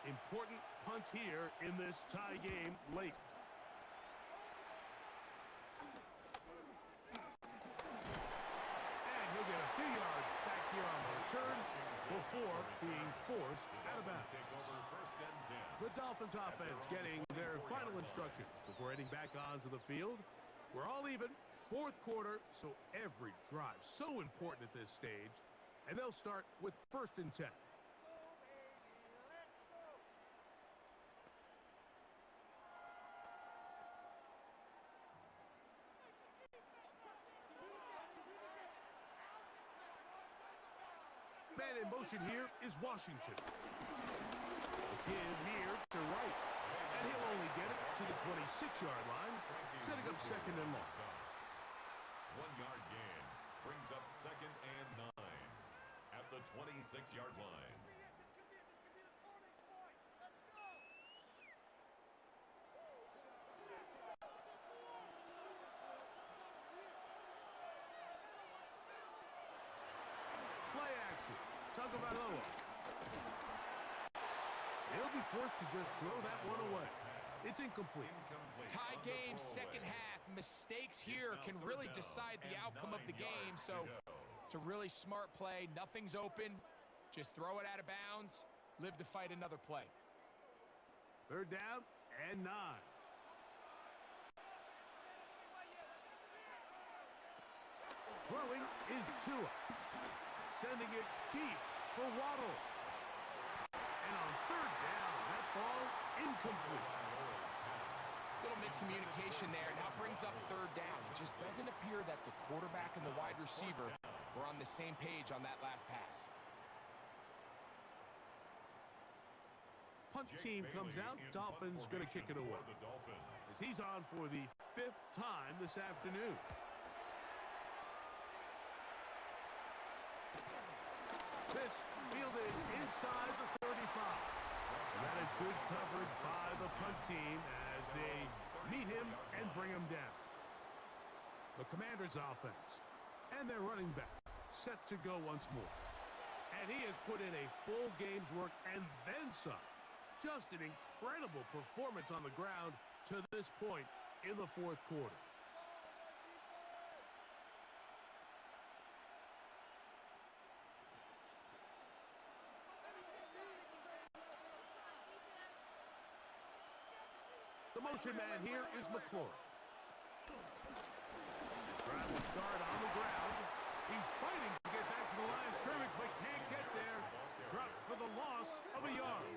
Important punt here in this tie game late. And he'll get a few yards back here on the return before being forced out of bounds. The Dolphins offense getting their final instructions before heading back onto the field. We're all even. Fourth quarter, so every drive so important at this stage. And they'll start with 1st and 10. Man in motion here is Washington. Give here to Wright. And he'll only get it to the 26-yard line, setting up 2nd and long. 1-yard gain brings up 2nd and 9 at the 26-yard line. Play action. Tagovailoa. He'll be forced to just throw that one away. It's incomplete. Tie game, second half. Mistakes here can really decide the outcome of the game, so it's a really smart play. Nothing's open. Just throw it out of bounds. Live to fight another play. 3rd down and 9. Throwing is Tua. Sending it deep for Waddle. And on 3rd down, that ball incomplete. Little miscommunication there. Now brings up 3rd down. It just doesn't appear that the quarterback and the wide receiver were on the same page on that last pass. Punt team comes out. Dolphins going to kick it away. As he's on for the 5th time this afternoon. This fielded inside the 35. And that is good coverage by the punt team as they meet him and bring him down. The Commanders' offense and their running back set to go once more. And he has put in a full game's work and then some. Just an incredible performance on the ground to this point in the 4th quarter. The motion man here is McClure. Trying to start on the ground. He's fighting to get back to the line of scrimmage, but can't get there. Dropped for the loss of a yard.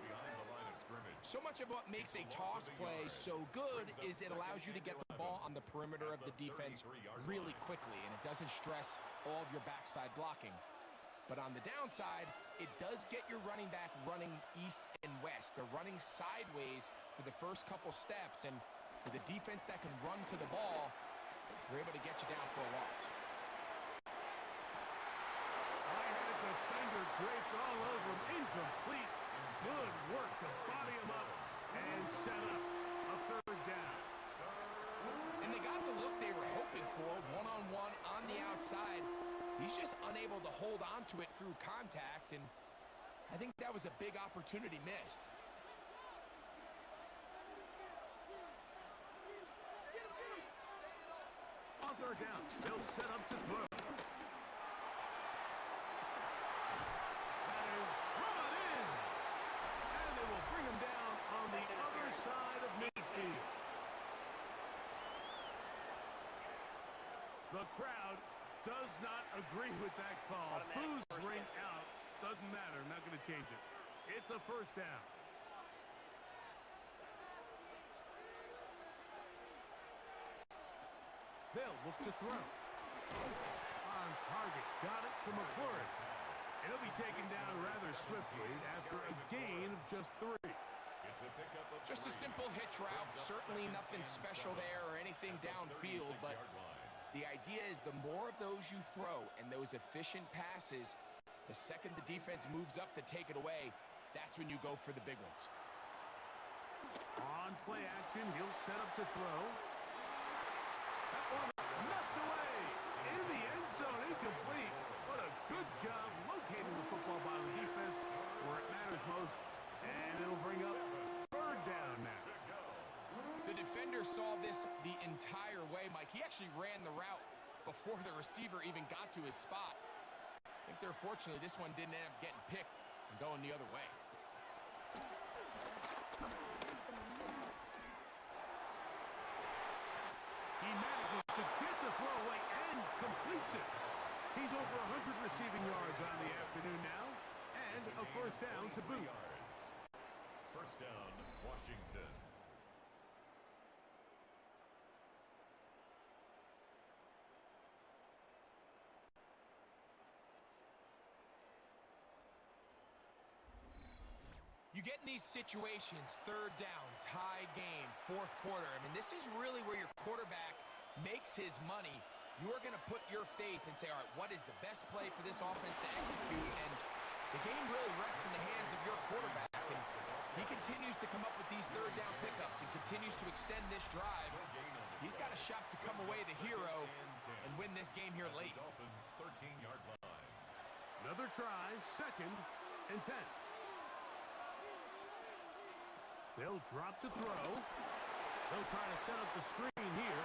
So much of what makes a toss play so good is it allows you to get the ball on the perimeter of the defense really quickly, and it doesn't stress all of your backside blocking. But on the downside, it does get your running back running east and west. They're running sideways for the first couple steps, and with a defense that can run to the ball, they're able to get you down for a loss. I had a defender draped all over him. Incomplete. Good work to body him up and set up a 3rd down. And they got the look they were hoping for, one-on-one on the outside. He's just unable to hold on to it through contact, and I think that was a big opportunity missed. On 3rd down, they'll set up to throw. That is brought in. And they will bring him down on the other side of midfield. The crowd does not agree with that call. Who's ring out? Doesn't matter. Not going to change it. It's a 1st down. They'll look to throw. On target. Got it to McClure. And he'll be taken down rather swiftly after a gain of just 3. Just a simple hitch route. Certainly nothing special there or anything downfield, but the idea is the more of those you throw and those efficient passes, the second the defense moves up to take it away, that's when you go for the big ones. On play action, he'll set up to throw. That one knocked away in the end zone, incomplete. What a Good job locating the football by the defense where it matters most. And it'll bring up third down now. The defender saw this the entire way, Mike. He actually ran the route before the receiver even got to his spot. I think they're fortunately this one didn't end up getting picked and going the other way. He manages to get the throw away and completes it. He's over 100 receiving yards on the afternoon now, and a first down to boot. First down, Washington. You get in these situations, third down, tie game, fourth quarter. I mean, this is really where your quarterback makes his money. You're going to put your faith and say, all right, what is the best play for this offense to execute? And the game really rests in the hands of your quarterback. And he continues to come up with these third down pickups and continues to extend this drive. He's got a shot to come away the hero and win this game here late. Dolphins 13-yard line. Another try, second and 10. They'll drop to throw. They'll try to set up the screen here.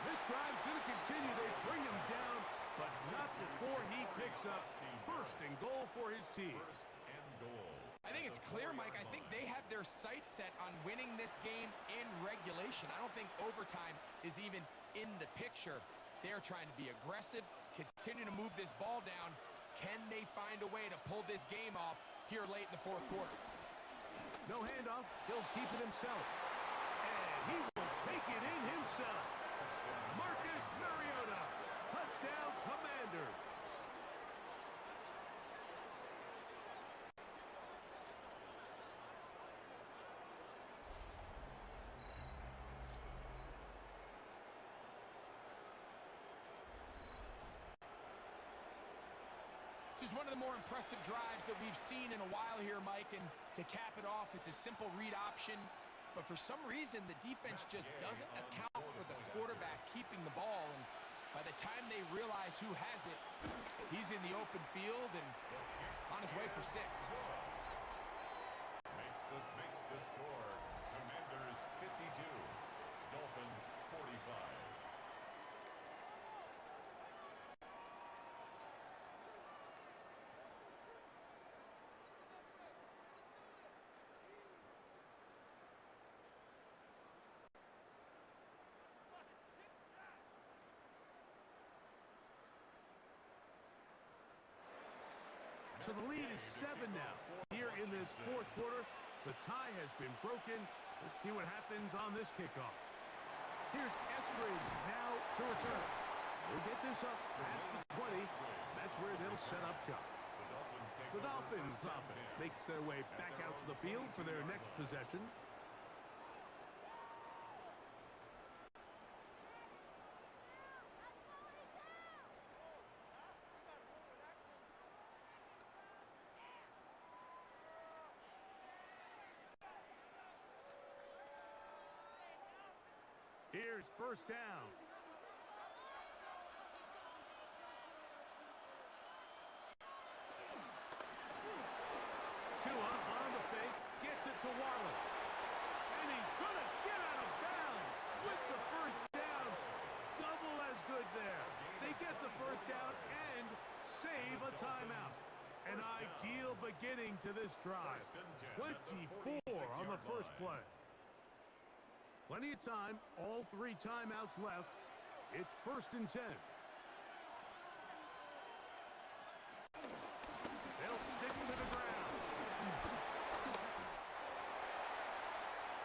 This drive's going to continue. They bring him down, but not before he picks up first and goal for his team. First and goal. I think it's clear, Mike. I think they have their sights set on winning this game in regulation. I don't think overtime is even in the picture. They're trying to be aggressive, continue to move this ball down. Can they find a way to pull this game off here late in the fourth quarter? No handoff. He'll keep it himself. And he will take it in himself. Marcus Mariota. Touchdown, Commanders. This is one of the more impressive drives that we've seen in a while here, Mike, and to cap it off, it's a simple read option, but for some reason, the defense just doesn't account for the quarterback keeping the ball, and by the time they realize who has it, he's in the open field and on his way for 6. Makes the score. Commanders 52. Dolphins 45. So the lead is 7 now. Here in this fourth quarter, the tie has been broken. Let's see what happens on this kickoff. Here's Eskridge now to return. They'll get this up past the 20. That's where they'll set up shop. The Dolphins offense makes their way back out to the field for their next possession. Here's first down. Tua on the fake, gets it to Waddle. And he's going to get out of bounds with the first down. Double as good there. They get the first down and save a timeout. An ideal beginning to this drive. 24 on the first play. Plenty of time, all 3 timeouts left. It's first and 10. They'll stick to the ground.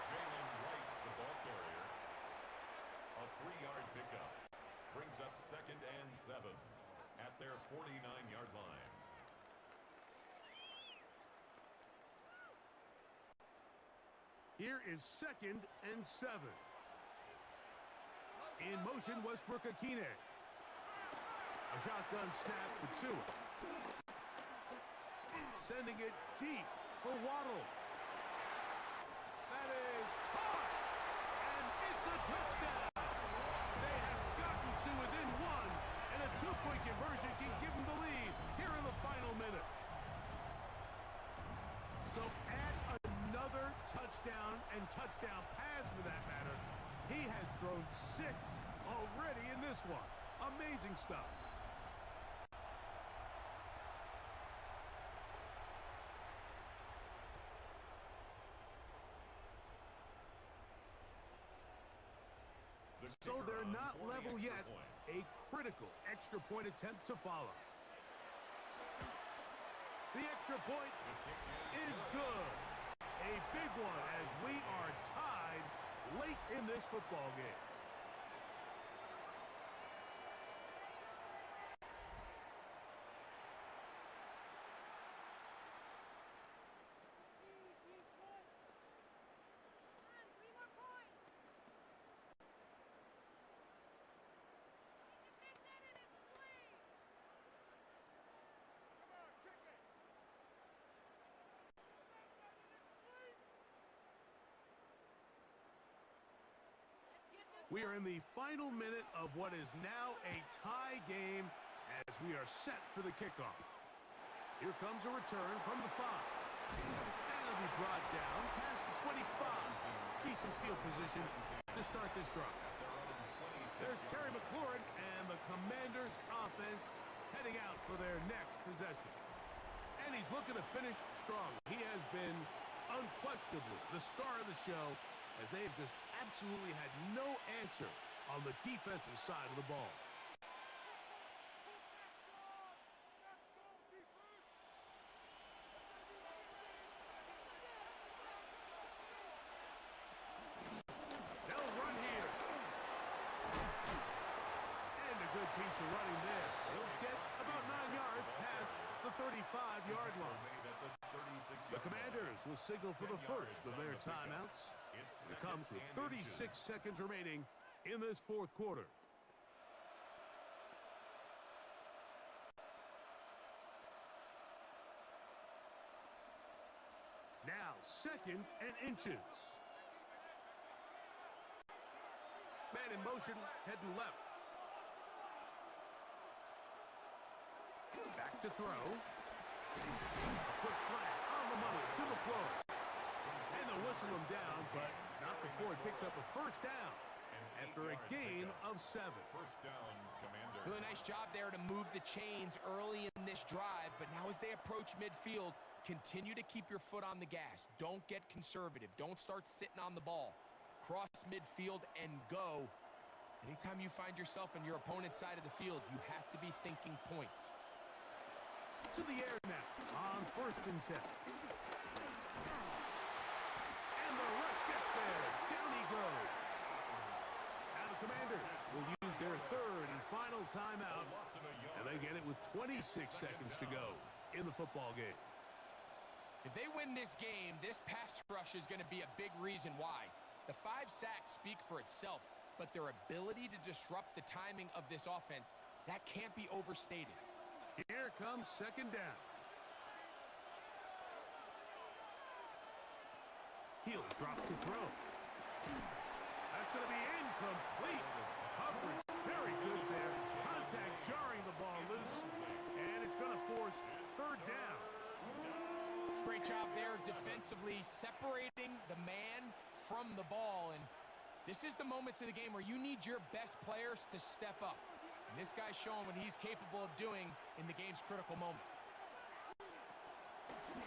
Jalen Wright, the ball carrier. A 3-yard pickup. Brings up second and 7 at their 49-yard line. Here is second and 7. In motion, Westbrook-Akine. A shotgun snap for Tua. Sending it deep for Waddle. That is hard. And it's a touchdown. They have gotten to within 1, and a 2-point conversion can give and touchdown pass for that matter. He has thrown 6 already in this one. Amazing stuff. So they're not level yet. A critical extra point attempt to follow. The extra point is good. A big one as we are tied late in this football game. We are in the final minute of what is now a tie game as we are set for the kickoff. Here comes a return from the 5. And it'll be brought down past the 25. Decent field position to start this drive. There's Terry McLaurin and the Commanders' offense heading out for their next possession. And he's looking to finish strong. He has been unquestionably the star of the show as they've just absolutely had no answer on the defensive side of the ball. They'll run here. And a good piece of running there. He'll get about 9 yards past the 35-yard line. The Commanders will signal for the first of their timeouts. It comes with 36 seconds remaining in this fourth quarter. Now, 2nd and inches. Man in motion, heading left. Back to throw. A quick slant on the money to the floor. And they'll whistle him down, but not before he picks up a first down after a gain of 7. First down, Commander. Really nice job there to move the chains early in this drive, but now as they approach midfield, continue to keep your foot on the gas. Don't get conservative. Don't start sitting on the ball. Cross midfield and go. Anytime you find yourself on your opponent's side of the field, you have to be thinking points. To the air now on 1st and 10. And the rush gets there. Down he goes. Now the Commanders will use their 3rd and final timeout. And they get it with 26 seconds to go in the football game. If they win this game, this pass rush is going to be a big reason why. The 5 sacks speak for itself, but their ability to disrupt the timing of this offense, that can't be overstated. Here comes 2nd down. He'll drop to throw. That's going to be incomplete. Coverage very good there. Contact jarring the ball loose, and it's going to force 3rd down. Great job there defensively, separating the man from the ball. And this is the moments of the game where you need your best players to step up. And this guy's showing what he's capable of doing in the game's critical moment.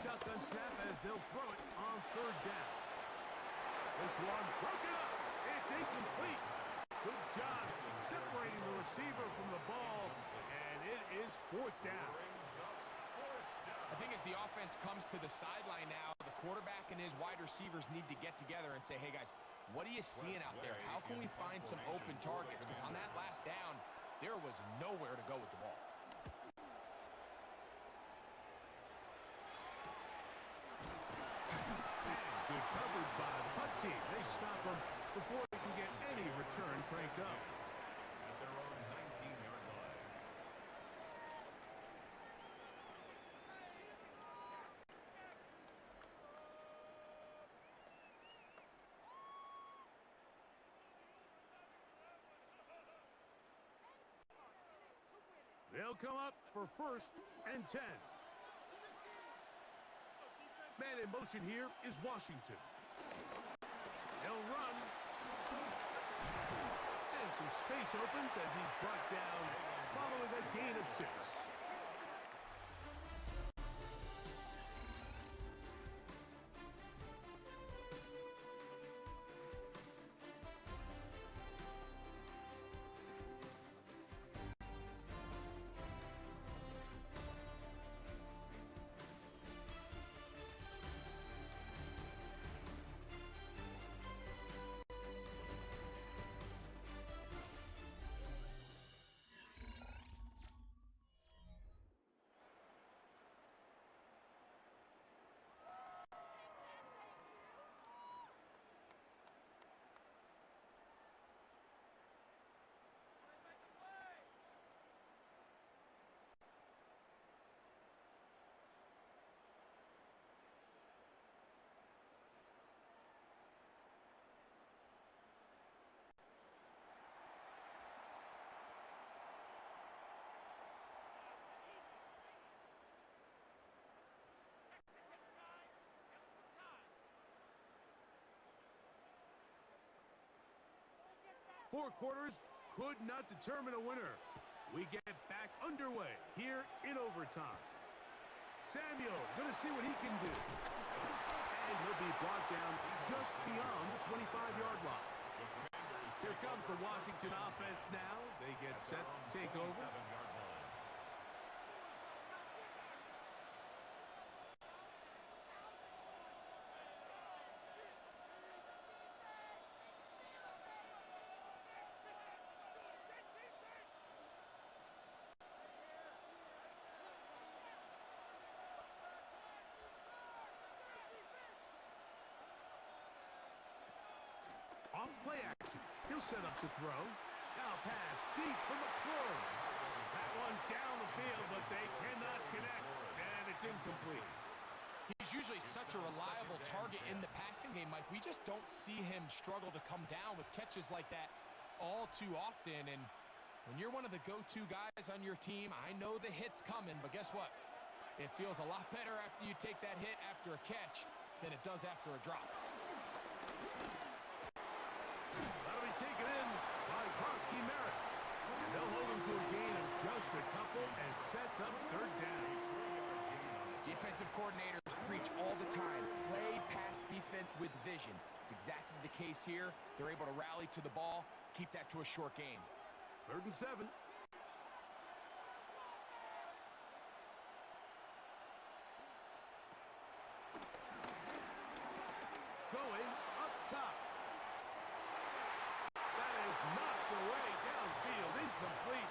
Shotgun snap as they'll throw it on 3rd down. This one broken up. It's incomplete. Good job separating the receiver from the ball, and it is 4th down. I think as the offense comes to the sideline now, the quarterback and his wide receivers need to get together and say, hey guys, what are you seeing out there? How can we find some open targets? Because on that last down, there was nowhere to go with the ball. Good coverage by the punt team. They stop them before they can get any return cranked up. At their own 19-yard line. They'll come up for 1st and 10. Man in motion here is Washington. They'll run. And some space opens as he's brought down following a gain of 6. Four quarters could not determine a winner. We get back underway here in overtime. Samuel going to see what he can do. And he'll be brought down just beyond the 25-yard line. Here comes the Washington offense now. They get set to take over. Off play action. He'll set up to throw. Now pass deep from McClure. That one's down the field, but they cannot connect. And it's incomplete. He's usually such a reliable target in the passing game, Mike. We just don't see him struggle to come down with catches like that all too often. And when you're one of the go-to guys on your team, I know the hit's coming, but guess what? It feels a lot better after you take that hit after a catch than it does after a drop. That'll be taken in by Krosky Merritt. And they'll hold him to a gain of just a couple and sets up third down. Defensive coordinators preach all the time, play pass defense with vision. It's exactly the case here. They're able to rally to the ball, keep that to a short game. 3rd and 7. Going up top. That is knocked away downfield, incomplete.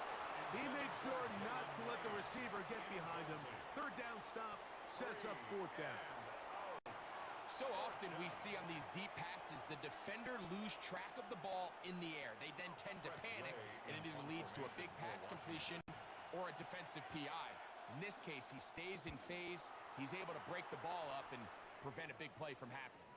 He made sure not to let the receiver get behind him. 3rd down stop sets up 4th down. So often we see on these deep passes, the defender lose track of the ball in the air. They then tend to panic, and it either leads to a big pass completion or a defensive PI. In this case, he stays in phase. He's able to break the ball up and prevent a big play from happening.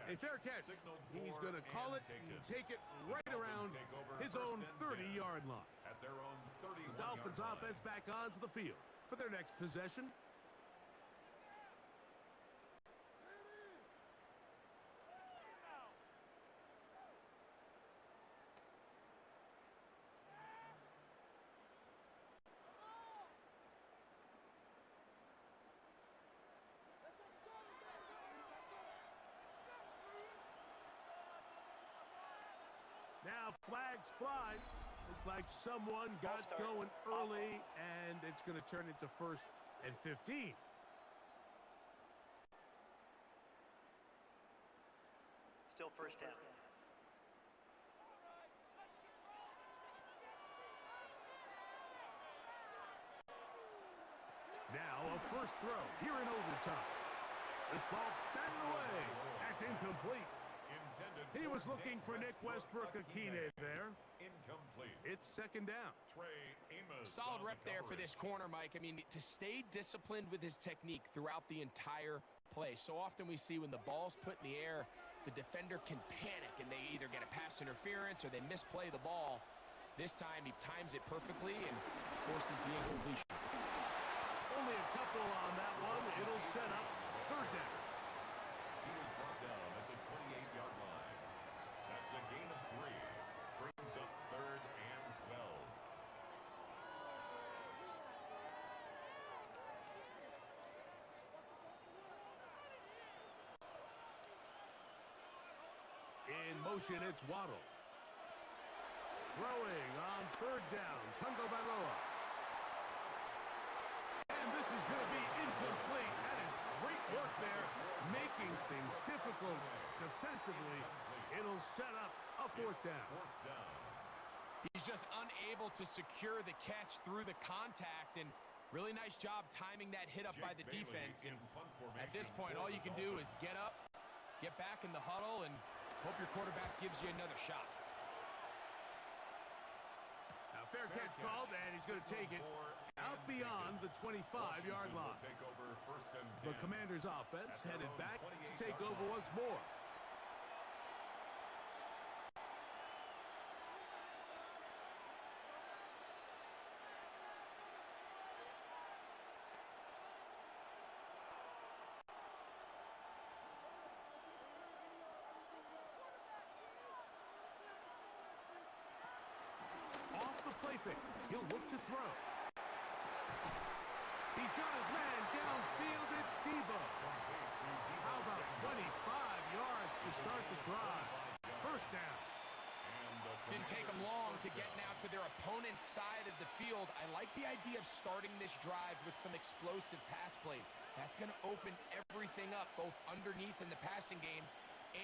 A fair catch. He's going to call it and take it right around his own 30-yard line. At their own 31-yard The Dolphins offense back onto the field for their next possession. Now flags fly. Looks like someone got going early, and it's going to turn into 1st and 15. Still 1st down. Now a 1st throw here in overtime. This ball batted away. That's incomplete. He was looking for Nick Westbrook-Akine there. Incomplete. It's 2nd down. Solid rep there for this corner, Mike. I mean, to stay disciplined with his technique throughout the entire play. So often we see when the ball's put in the air, the defender can panic and they either get a pass interference or they misplay the ball. This time he times it perfectly and forces the incompletion. Only a couple on that one. It'll set up 3rd down. He was brought down at the 28-yard line. In motion, it's Waddle. Throwing on third down, Tungo Bailoa. And this is going to be incomplete. That is great work there, making things difficult defensively. It'll set up a fourth down. He's just unable to secure the catch through the contact, and really nice job timing that hit up by the defense. And at this point, all you can do is get up, get back in the huddle, and hope your quarterback gives you another shot. Now, fair catch called, and he's going to take it out beyond the 25-yard line. The Commanders' offense headed back to take over once more. Play fake. He'll look to throw. He's got his man downfield. It's Debo. How about 25 yards to start the drive? First down. Didn't take them long to get now to their opponent's side of the field. I like the idea of starting this drive with some explosive pass plays. That's going to open everything up, both underneath in the passing game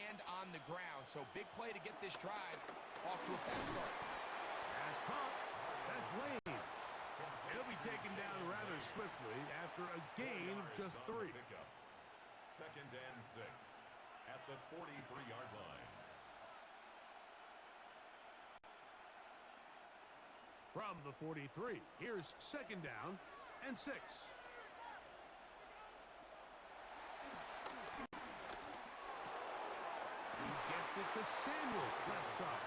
and on the ground. So big play to get this drive off to a fast start. Pass caught. That's Lane. He'll be taken down rather swiftly after a gain of just 3. Second and 6 at the 43-yard line. From the 43, here's second down and 6. He gets it to Samuel, left side.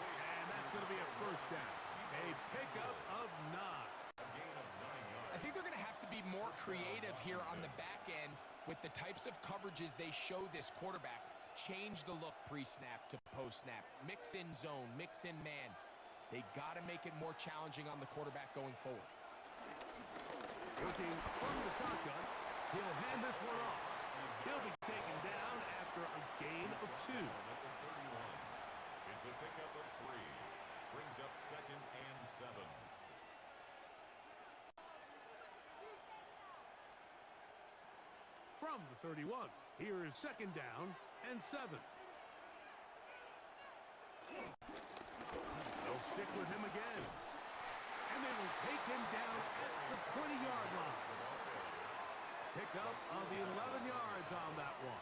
And that's going to be a first down. A pickup of 9. I think they're going to have to be more creative here on the back end with the types of coverages they show this quarterback. Change the look pre-snap to post-snap. Mix in zone, mix in man. They got to make it more challenging on the quarterback going forward. Looking from the shotgun, he'll hand this one off. He'll be taken down after a gain of 2. It's a pickup of 3. Brings up second and 7. From the 31, here is second down and 7. They'll stick with him again. And they will take him down at the 20-yard line. Pick up of the 11 yards on that one.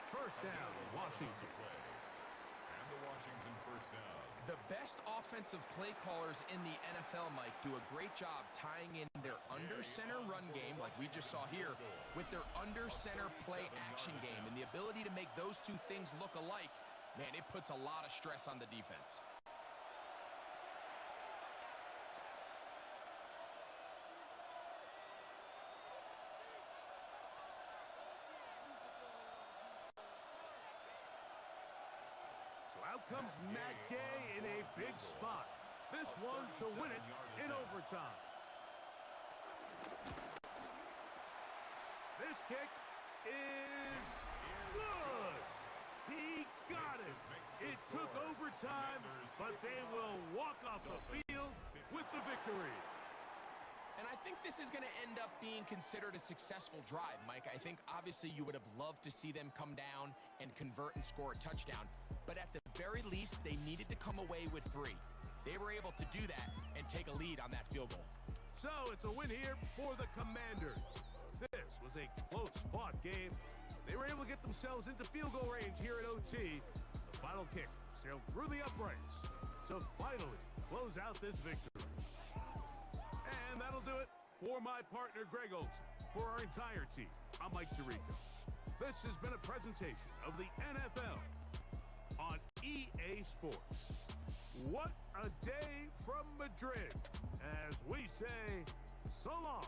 First down, Washington. And the Washington first down. The best offensive play callers in the NFL, Mike, do a great job tying in their under-center run game, like we just saw here, with their under-center play action game. And the ability to make those two things look alike, man, it puts a lot of stress on the defense. Out comes Matt Gay in a big spot. This one to win it in overtime. This kick is good. He got it. It took overtime, but they will walk off the field with the victory. And I think this is going to end up being considered a successful drive, Mike. I think obviously you would have loved to see them come down and convert and score a touchdown. But at the very least, they needed to come away with 3. They were able to do that and take a lead on that field goal. So it's a win here for the Commanders. This was a close-fought game. They were able to get themselves into field goal range here at OT. The final kick sailed through the uprights to finally close out this victory. And that'll do it for my partner, Greg Olsen. For our entire team, I'm Mike Tirico. This has been a presentation of the NFL on EA Sports. What a day from Madrid, as we say so long.